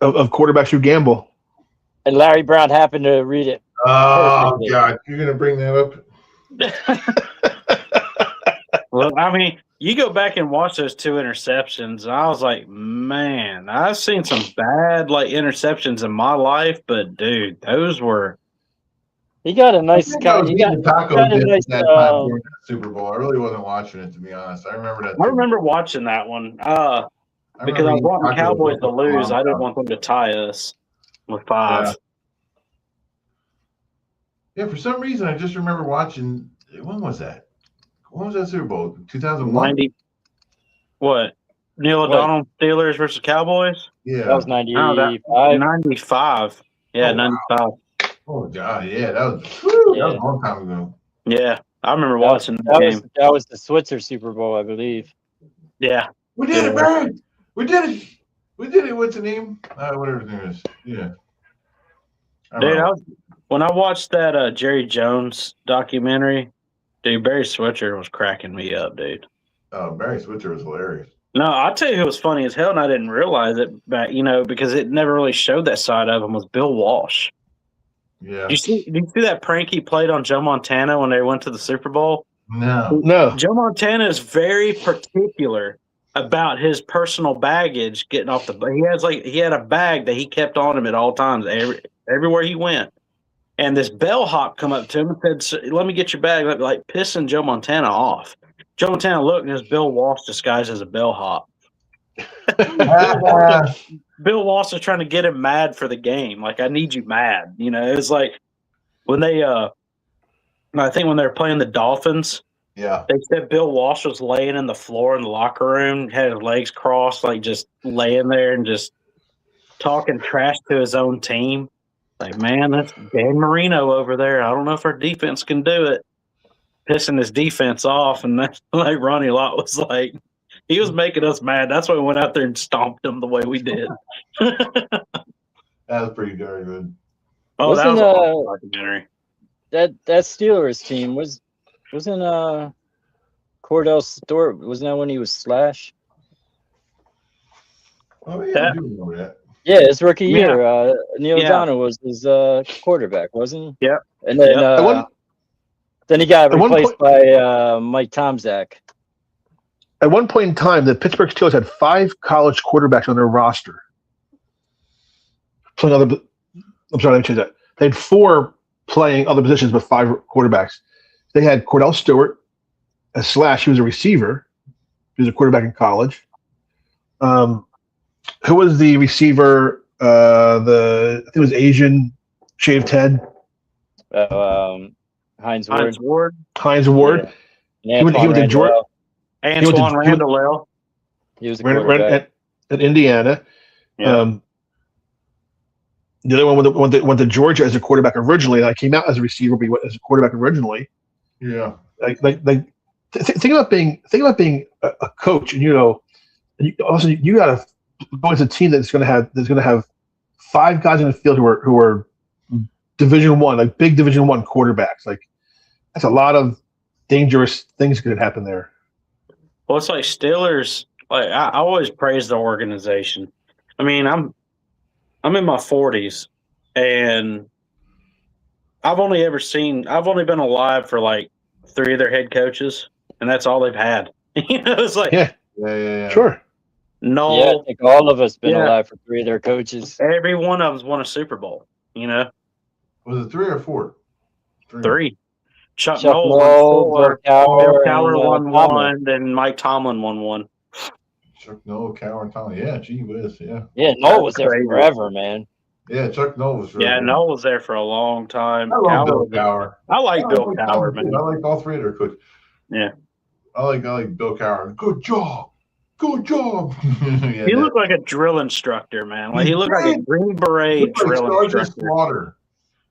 of quarterbacks who gamble. And Larry Brown happened to read it. Oh perfectly. God, you're gonna bring that up? Well, I mean, you go back and watch those 2 interceptions, and I was like, man, I've seen some bad like interceptions in my life, but dude, those were. He got a nice. I think I was He eating got taco a dips nice. that time during the Super Bowl. I really wasn't watching it, to be honest. I remember that. I remember watching that one because I was eating wanting tacos Cowboys to with my lose. mom. I didn't want them to tie us with 5. Yeah, for some reason, I just remember watching. When was that? When was that Super Bowl? 2001? 90. What? Neil O'Donnell Steelers versus Cowboys? Yeah. That was 95. 95. Yeah, Oh, 95. wow. Oh God, yeah, that was a long time ago. Yeah, I remember watching that game. That was the Switzer Super Bowl, I believe. Yeah. We did it, man! We did it! We did it. What's the name? Whatever his name is. Yeah. Dude, when I watched that Jerry Jones documentary, dude, Barry Switzer was cracking me up, dude. Oh, Barry Switzer was hilarious. No, I'll tell you who was funny as hell, and I didn't realize it, but because it never really showed that side of him, was Bill Walsh. Yeah. Did you see that prank he played on Joe Montana when they went to the Super Bowl? No. Joe Montana is very particular about his personal baggage getting off the. He had a bag that he kept on him at all times, everywhere he went. And this bellhop come up to him and said, "Let me get your bag," like pissing Joe Montana off. Joe Montana looked, and there's Bill Walsh disguised as a bellhop. Bill Walsh is trying to get him mad for the game. Like, I need you mad. It's like when they, I think when they were playing the Dolphins, yeah, they said Bill Walsh was laying in the floor in the locker room, had his legs crossed, like just laying there and just talking trash to his own team. Like, man, that's Dan Marino over there. I don't know if our defense can do it. Pissing his defense off, and that's like Ronnie Lott was like, he was making us mad. That's why we went out there and stomped him the way we did. That was pretty darn good. Oh, that was a awesome documentary. That Steelers team wasn't Cordell Stewart, wasn't that when he was Slash? Oh yeah, I do know that. Yeah, his rookie year. Neil O'Donnell was his quarterback, wasn't he? Yeah. And then he got replaced by Mike Tomczak. At one point in time, the Pittsburgh Steelers had 5 college quarterbacks on their roster. I'm sorry, let me change that. They had 4 playing other positions, but 5 quarterbacks. They had Cordell Stewart as Slash. He was a receiver. He was a quarterback in college. Who was the receiver? I think it was Asian, shaved head. Heinz Ward. Heinz Ward. Yeah. He went to Georgia. Antoine Randall. He was a quarterback at Indiana. Yeah. The other one went to Georgia as a quarterback originally. Like, came out as a receiver, but he went as a quarterback originally. Yeah. Think about being a coach, and also you got to go as a team that's going to have 5 guys in the field who are Division I, like big Division I quarterbacks. Like, that's a lot of dangerous things could happen there. Well, it's like Steelers. Like, I always praise the organization. I mean, I'm in my 40s, and I've only been alive for like 3 of their head coaches, and that's all they've had. It's like Yeah. Sure. No, Yeah, I think all of us been alive for 3 of their coaches. Every one of us won a Super Bowl. Was it 3 or 4? 3. Chuck Noll, Bill Cowher and, won 1, and Mike Tomlin won 1. Chuck Noll, Cowher, Tomlin. Yeah, gee whiz, yeah. Yeah, Noll was there forever, man. Yeah, Chuck Noll was really good. Noll was there for a long time. I love Bill Cowher. I like Bill Cowher, man. I like all 3 of their coaches. Yeah. I like Bill Cowher. Good job. He looked like a drill instructor, man. Like, he looked like a Green Beret drill instructor. Slaughter.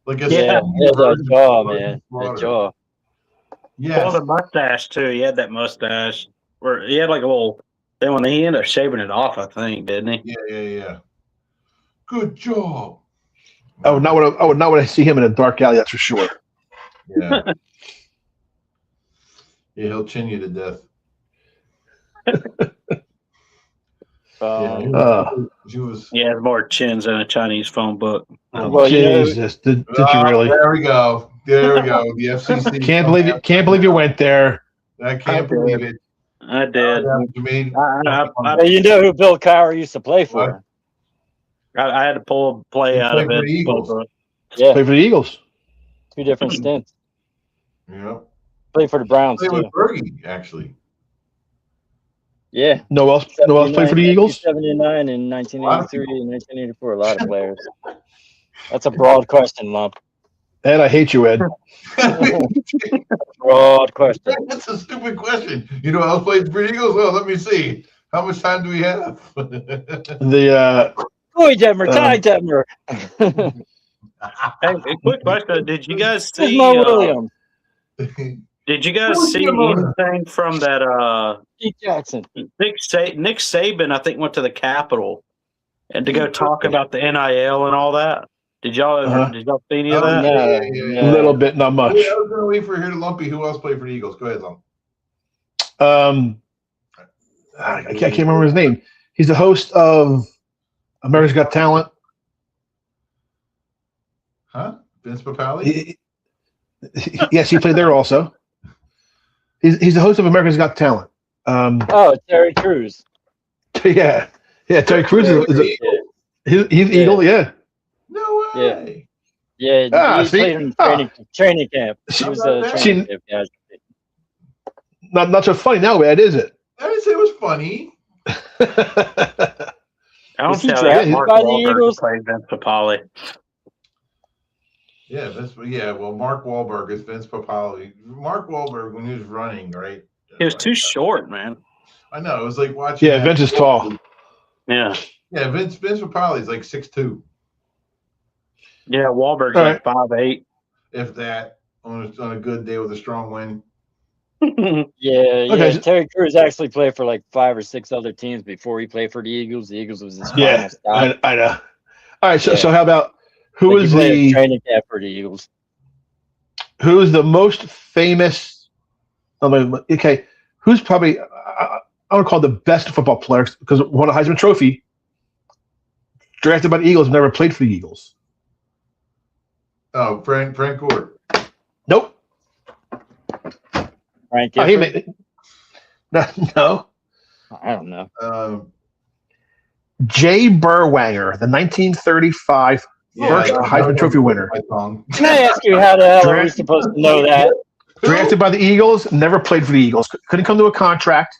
That jaw, man. That jaw. Yeah. Oh, the mustache too. He had that mustache. where he had like a little. Then when he ended up shaving it off, I think, didn't he? Yeah. Good job. I would not want to see him in a dark alley. That's for sure. Yeah. Yeah, he'll chin you to death. She was. He has more chins than a Chinese phone book. Well, Jesus, did you really? There we go. The FCC. Can't believe you went there. I can't believe it. I did. You know who Bill Cowher used to play for? I had to pull a play out of it. Yeah, Play for the Eagles. 2 different stints. Yeah. Play for the Browns Play too. with Bergie, actually. Yeah. No else played for the Eagles? 79 and 1983 and 1984. A lot of players. That's a broad question, Lump. Ed, I hate you, Ed. Broad question. That's a stupid question. You know who else played for the Eagles? Well, let me see. How much time do we have? Boy, Detmer, Ty Detmer. Hey, a quick question: did you guys see? Mo Williams. Did you guys see anything from that? Pete Jackson. Nick Saban, I think, went to the Capitol and to go talk about the NIL and all that. Did y'all see any of that? No. A little bit, not much. I was going to wait for here to Lumpy. Who else played for the Eagles? Go ahead, Lump. I can't remember his name. He's the host of America's Got Talent. Huh? Vince Papale? Yes, he played there also. He's the host of America's Got Talent. Terry Crews. Yeah, Terry Crews he's Eagle. Yeah. No way. Yeah. He played in training camp. He was a training camp guy. Not so funny now, Ed, is it? I didn't say it was funny. I don't Was he tell drafted you, Mark by the Wahlberg Eagles? played Vince Papale. Yeah, well, Mark Wahlberg is Vince Papale. Mark Wahlberg, when he was running, right? He was too short, man. I know. It was like watching. Yeah, Vince is tall. Yeah. Yeah, Vince Papale is like 6'2". Yeah, Wahlberg's All like 5'8". If that, on a good day with a strong wind. Yeah. Okay. Terry Crews actually played for like 5 or 6 other teams before he played for the Eagles. The Eagles was his final stop. I know. All right, so how about who is the training camp for the Eagles? Who is the most famous? Okay, who's probably I would call the best football player because won a Heisman Trophy, drafted by the Eagles, never played for the Eagles. Oh, Frank Gore. Nope. Frank No. I don't know. Jay Burwanger, the 1935 first Heisman Trophy winner. Can I ask you how the hell are we supposed to know that? Drafted by the Eagles, never played for the Eagles. Couldn't come to a contract.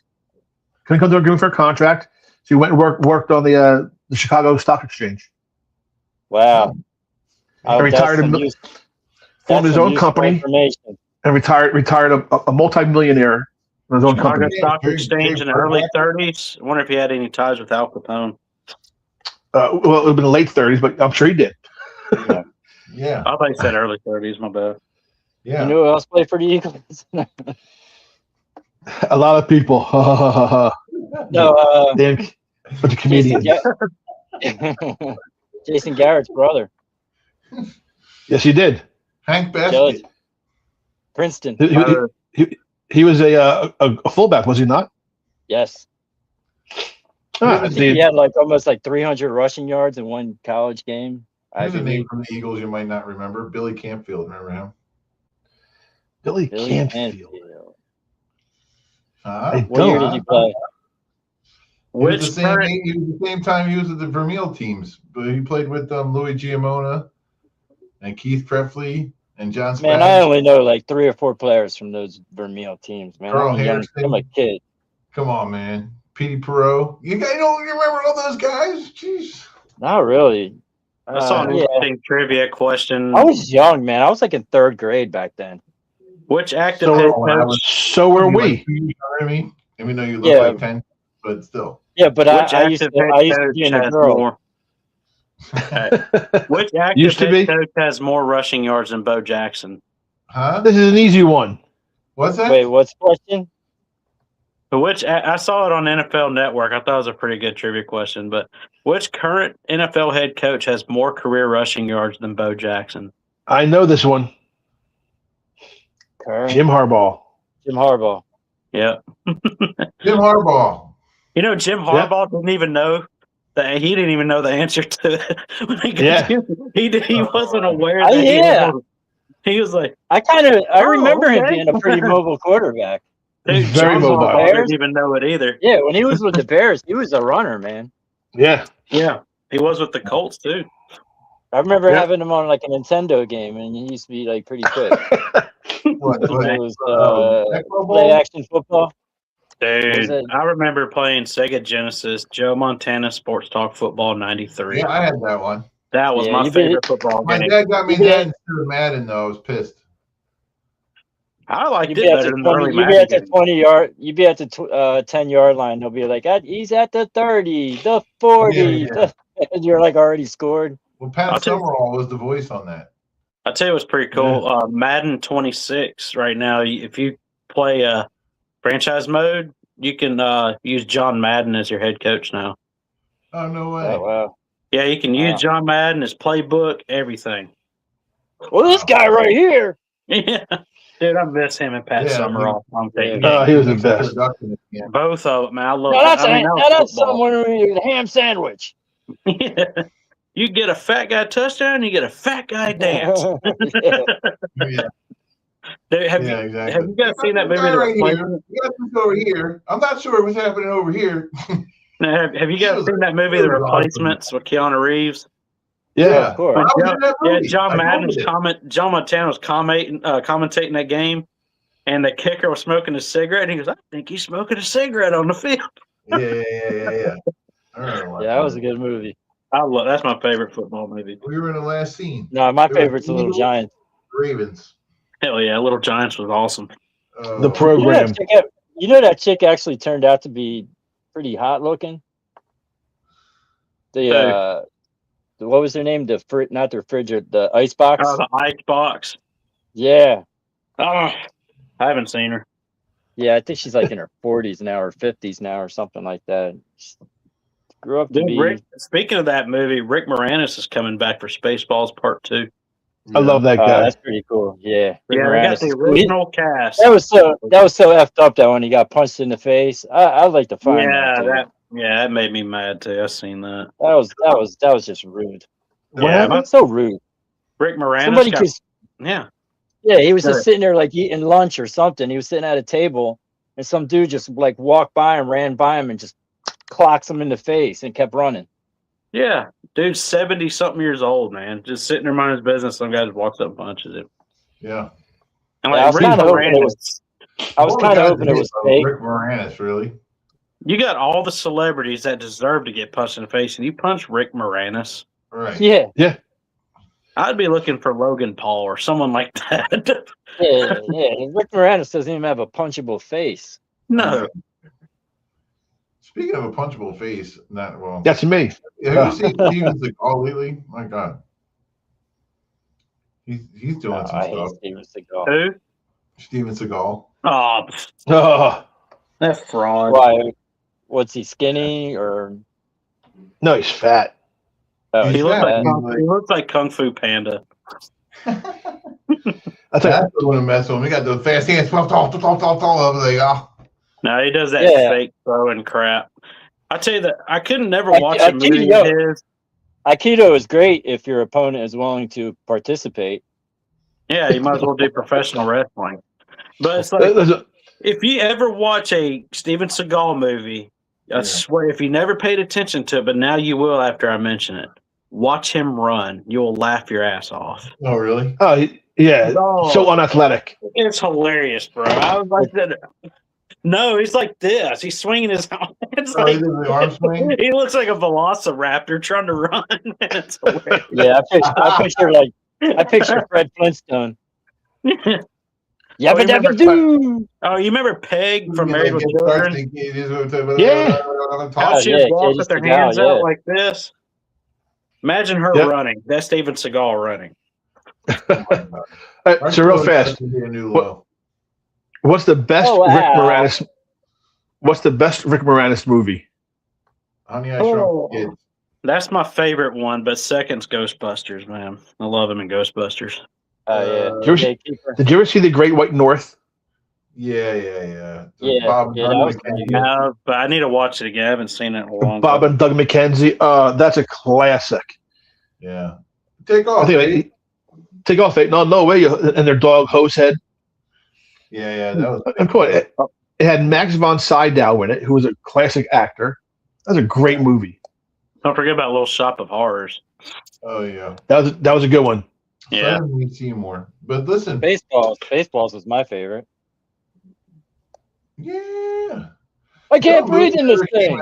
Couldn't come to an agreement for a contract. So he went and worked on the Chicago Stock Exchange. Wow. And retired formed his own company and retired a multi-millionaire in his own Chicago company. Stock Exchange in the early 30s. I wonder if he had any ties with Al Capone. Well, it would have been the late 30s, but I'm sure he did. Yeah. I thought he said early 30s. My bad. Yeah. You know who else played for the Eagles? A lot of people. No. Damn bunch of comedians. Jason Garrett's brother. Yes, he did. Hank Judge. Basket. Princeton. He was a fullback, was he not? Yes. Ah, I think he had almost 300 rushing yards in one college game. Here's a name from the Eagles you might not remember. Billy Campfield. Remember him? Billy Campfield. What year did he play? He was the same time he was at the Vermeil teams, but he played with Louis Giamona and Keith Trefley and John Spags. Man, I only know 3 or 4 players from those Vermeil teams, man. Carl Harrison. I'm a kid. Come on, man. Petey Perot. You guys don't remember all those guys? Jeez. Not really. I saw an interesting trivia question. I was young, man. I was in 3rd grade back then. Which active head coach? So were we. Even though you look like 10, but still. Yeah, but I used to be in a girl. Which active head coach has more rushing yards than Bo Jackson? Huh? This is an easy one. What's that? Wait, what's the question? Which I saw it on NFL Network. I thought it was a pretty good trivia question. But which current NFL head coach has more career rushing yards than Bo Jackson? I know this one. Current. Jim Harbaugh. Jim Harbaugh. Yeah. Jim Harbaugh. You know, Jim Harbaugh didn't even know that he didn't even know the answer to it. He wasn't aware that he was like, I remember him being a pretty mobile quarterback. Dude, Very John mobile. Harbaugh didn't even know it either. Yeah, when he was with the Bears, he was a runner, man. Yeah. Yeah. He was with the Colts too. I remember having him on like a Nintendo game, and he used to be like pretty quick. It was play action football. Dude, I remember playing Sega Genesis, Joe Montana Sports Talk Football '93. Yeah, I had that one. That was my favorite football game. My dad got me that instead of Madden, though. I was pissed. I liked it better than the early You'd be at the 20-yard, you'd be at the 10-yard line. They'll be like, he's at the 30, the 40. And you're like already scored. Well, Pat Summerall was the voice on that. I'll tell you what's pretty cool. Madden 26 right now, if you play franchise mode, you can use John Madden as your head coach now. Oh, no way. Oh, wow. Yeah, you can use John Madden, his playbook, everything. Well, this guy right here. Yeah. Dude, I miss him and Pat Summerall. He was the best. Both of them, man. I love that's someone with a ham sandwich. Yeah. You get a fat guy touchdown, you get a fat guy dance. Dude, have you guys seen that movie? Over here. I'm not sure what's happening over here. Have you guys seen that movie, The Replacements, with Keanu Reeves? Yeah, of course. John Montana was commentating that game, and the kicker was smoking a cigarette, and he goes, "I think he's smoking a cigarette on the field." Yeah. That was a good movie. That's my favorite football movie. We were in the last scene. No, my favorite's the Little Giants. Ravens. Hell yeah, Little Giants was awesome. The program. You know that chick actually turned out to be pretty hot looking. What was her name? Not the refrigerator, the ice box. Oh, the ice box. Yeah. Oh, I haven't seen her. Yeah, I think she's like in her 40s now or 50s now or something like that. She grew up to be. Speaking of that movie, Rick Moranis is coming back for Spaceballs Part 2. I love that guy. That's pretty cool. Yeah. They got the original cast. That was so effed up that when he got punched in the face. I'd like to find that made me mad too. I seen that. That was just rude. Yeah, that's so rude. Rick Moranis. Yeah, he was just sitting there like eating lunch or something. He was sitting at a table, and some dude just like walked by him, ran by him, and just clocks him in the face and kept running. Yeah, dude's 70-something years old, man. Just sitting there minding his business. Some guy just walks up and punches him. Yeah. And I was kind of hoping it was fake. Rick Moranis, really? You got all the celebrities that deserve to get punched in the face, and you punch Rick Moranis. Right. Yeah. I'd be looking for Logan Paul or someone like that. yeah. Rick Moranis doesn't even have a punchable face. No. Speaking of a punchable face, not well. That's me. Have you seen Steven Seagal lately? My God. He's doing some stuff. Steven Seagal. Who? Steven Seagal. Oh, that's fraud. Why? What's he, skinny or? No, he's fat. Oh, he looks like Kung Fu Panda. That's the one to mess with him. He got the fast hands. No, he does that fake throwing crap. I tell you that I couldn't never watch a movie of his. Aikido is great if your opponent is willing to participate. Yeah, you might as well do professional wrestling. But it's like, if you ever watch a Steven Seagal movie, I swear, if you never paid attention to it, but now you will after I mention it, watch him run. You'll laugh your ass off. Oh, really? Oh, yeah. So unathletic. It's hilarious, bro. I was like that. No, he's like this. He's swinging his arm. It's like, the arm swing? He looks like a velociraptor trying to run. It's hilarious. Yeah, I picture Fred Flintstone. Yabba dabba doo. Oh, you remember Peg from Married with Children? Yeah. How she walks with their hands out like this. Imagine her running. That's Steven Seagal running. So real fast. What's the best Rick Moranis? What's the best Rick Moranis movie? Honey, I Shrunk the Kids. That's my favorite one, but second's Ghostbusters, man. I love him in Ghostbusters. Oh Did you, did you ever see The Great White North? Yeah. Yeah, Bob yeah, Doug that was McKenzie. Yeah, but I need to watch it again. I haven't seen it in a long Bob time. and Doug McKenzie. That's a classic. Yeah. Take off. I think Take Off. No way. And their dog Hosehead. Yeah, that was. Of course, it had Max von Sydow in it, who was a classic actor. That was a great movie. Don't forget about Little Shop of Horrors. Oh yeah. That was a good one. Yeah. We see more. But listen. Baseballs was my favorite. Yeah. I can't breathe in this thing.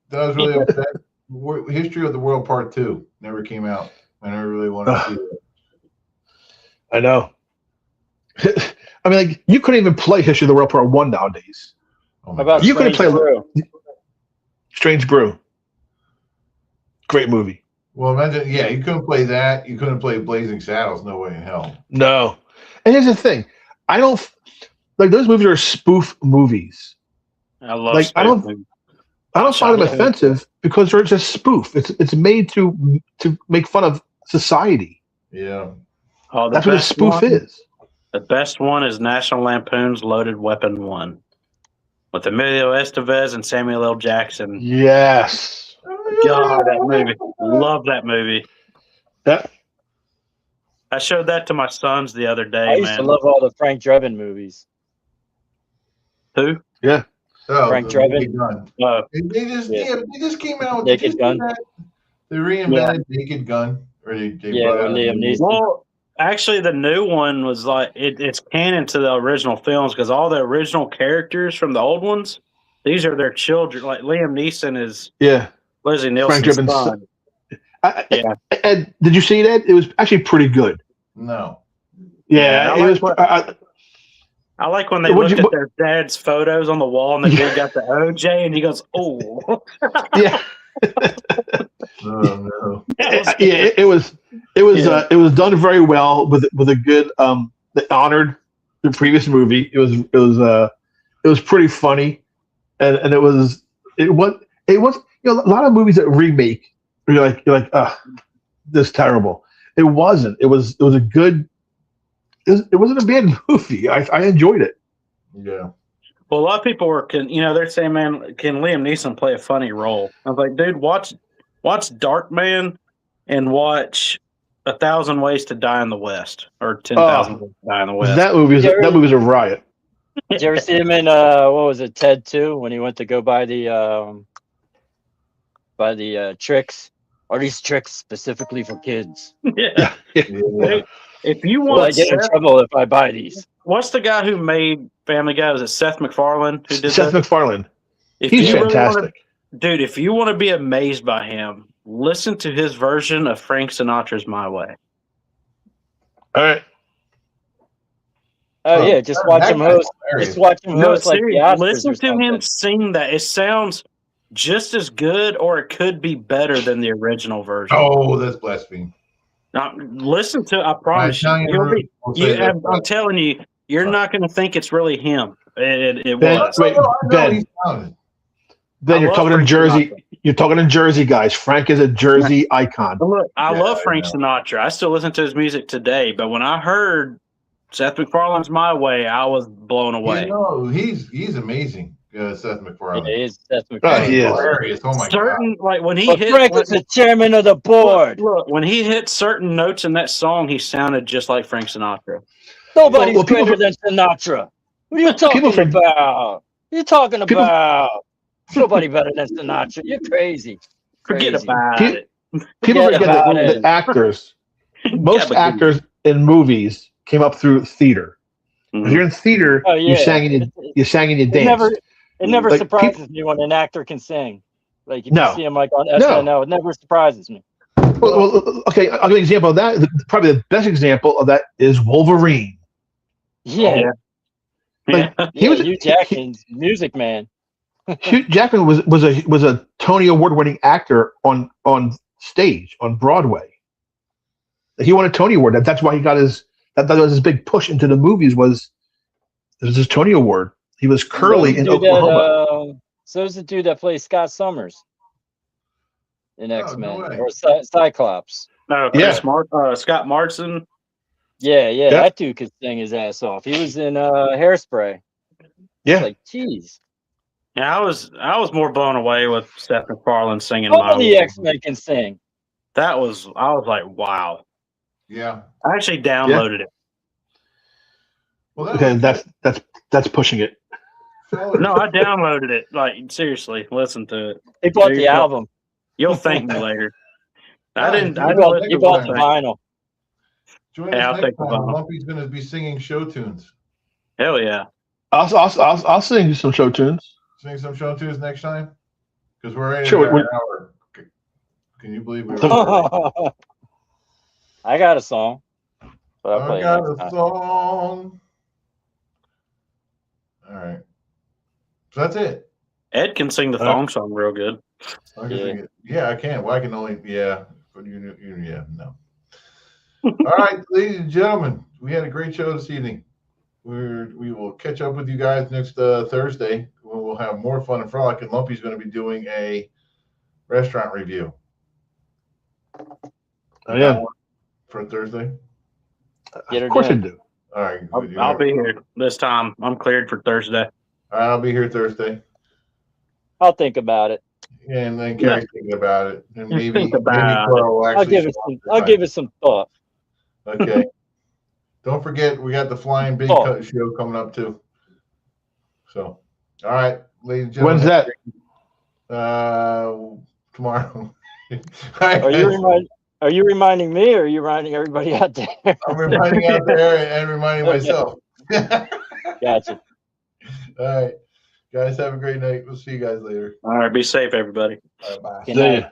That was really upset. History of the World Part 2 never came out. I never really wanted to see it. I know. I mean, like, you couldn't even play History of the World Part 1 nowadays. Oh How about You couldn't Strange play Brew? Strange Brew. Great movie. Well, imagine, yeah, you couldn't play that. You couldn't play Blazing Saddles. No way in hell. No. And here's the thing. I don't like those movies are spoof movies. I love Like, I don't find them Shocking. offensive because they're just spoof. It's made to make fun of society. Yeah. Oh, That's what a spoof is. The best one is National Lampoon's Loaded Weapon 1 with Emilio Estevez and Samuel L. Jackson. Yes. God, that movie. Love that movie. That I showed that to my sons the other day, I used to man. love all the Frank Drebin movies. Who? yeah. Oh, Frank the Drebin. Naked Gun. Uh, They just came out with Naked Gun. They reinvented Naked Gun. Or they Yeah, brought out a Liam new- Neeson. well, actually, the new one was like it's canon to the original films because all the original characters from the old ones, these are their children. Like Liam Neeson is Yeah. Leslie Frank Nielsen's Drebin's son. Yeah. Ed, did you see that? It was actually pretty good. No. Yeah, Yeah, it was. I like when they What'd looked you- at their dad's photos on the wall and the dude got the OJ and he goes, "Oh, yeah, Oh, no. yeah. It was done very well with a good. They honored the previous movie. It was pretty funny, and it was. You know, a lot of movies that remake. You're like, this is terrible. It wasn't. It was a good. It wasn't a bad movie. I enjoyed it. Yeah. Well, a lot of people they're saying, man, can Liam Neeson play a funny role? I was like, dude, watch Dark Man and watch 1,000 Ways to Die in the West or 10,000 Ways to Die in the West. That movie was a riot. Did you ever see him in what was it, Ted 2, when he went to go buy the tricks? Are these tricks specifically for kids? Yeah. Yeah. If you Will I want, get in trouble if I buy these? what's the guy who made Family Guy? Was it Seth MacFarlane who did Seth that? MacFarlane. If He's you really fantastic. dude, if you want to be amazed by him, listen to his version of Frank Sinatra's "My Way." All right. Oh yeah, just watch him host. hilarious. Just watch him host like the seriously, Oscars listen or to him something. sing that. It sounds just as good, or it could be better than the original version. Oh, that's blasphemy. Now, listen to. I promise you, Italian you'll root be, will say that. I'm telling you, you're not going to think it's really him. It Ben, was. wait, I know Ben. he's talented. Then I you're love talking in Frank Jersey. Sinatra. You're talking in Jersey, guys. Frank is a Jersey icon. Look, I Yeah, love I Frank know. Sinatra. I still listen to his music today. But when I heard Seth MacFarlane's "My Way," I was blown away. You know, he's amazing. Seth MacFarlane. It is Seth Oh, MacFarlane. he is. Hilarious. Oh my Certain like when he But hit. Frank was the chairman of the board. Look, when he hit certain notes in that song, he sounded just like Frank Sinatra. Nobody's Well, people greater than Sinatra. What are you talking People forget- about? What are you talking People- about? Nobody better than Sinatra. You're crazy. Forget Crazy. about Pe- it. People Forget forget about that it. the actors, most but- actors in movies came up through theater. If you're in theater, Oh, yeah. you sang and you It danced. never Like, surprises me when an actor can sing. Like if No. you see him like on SNL, it never surprises me. Well, okay, I'll give you an example of that. Probably the best example of that is Wolverine. Yeah, Yeah. He was Hugh Jackman's music man. Hugh Jackman was a Tony Award-winning actor on stage on Broadway. He won a Tony Award. That's why he got that was his big push into the movies was his Tony Award. He was Curly in Didn't he do Oklahoma. So's the dude that plays Scott Summers in X-Men way. or Cyclops. No, Yeah. Scott Martin. Yeah, Yeah. that dude could sing his ass off. He was in Hairspray. Yeah. It's like, geez. Yeah, I was more blown away with Seth MacFarlane singing All My of the Way. X-Men can sing. I was like, wow. Yeah. I actually downloaded it. Well, that Okay, was that's pushing it. fellas. No, I downloaded it. Like, seriously, listen to it. He bought the Yourself. album. You'll thank me later. I didn't He listen bought to the the whole thing. vinyl. Join Yeah, us I'll next take the time. vinyl. Lumpy's going to be singing show tunes. Hell yeah. I'll sing you some show tunes. Sing some show tunes next time? Because we're in Sure, an hour. Can you believe we were I got a song. But I'll I play it got next a time. song. All right. So that's it. Ed can sing the thong song real good. I can sing it. Yeah, I can. Well, I can only, but no. All right, ladies and gentlemen, we had a great show this evening. We will catch up with you guys next Thursday. We'll have more fun and frolic, and Lumpy's going to be doing a restaurant review. Oh, yeah. For Thursday? Of course I do. All right. I'll be here this time. I'm cleared for Thursday. All right, I'll be here Thursday. I'll think about it. And then Carrie's thinking about it. And maybe Think about Carl will I'll actually give it some thought. Okay. Don't forget, we got the Flying Big show coming up too. So, all right, ladies and gentlemen. When's that? Tomorrow. Are you reminding me, or are you reminding everybody out there? I'm reminding out there and reminding myself. Gotcha. All right, guys, have a great night. We'll see you guys later. All right, be safe, everybody. All right, bye. Good night. See ya.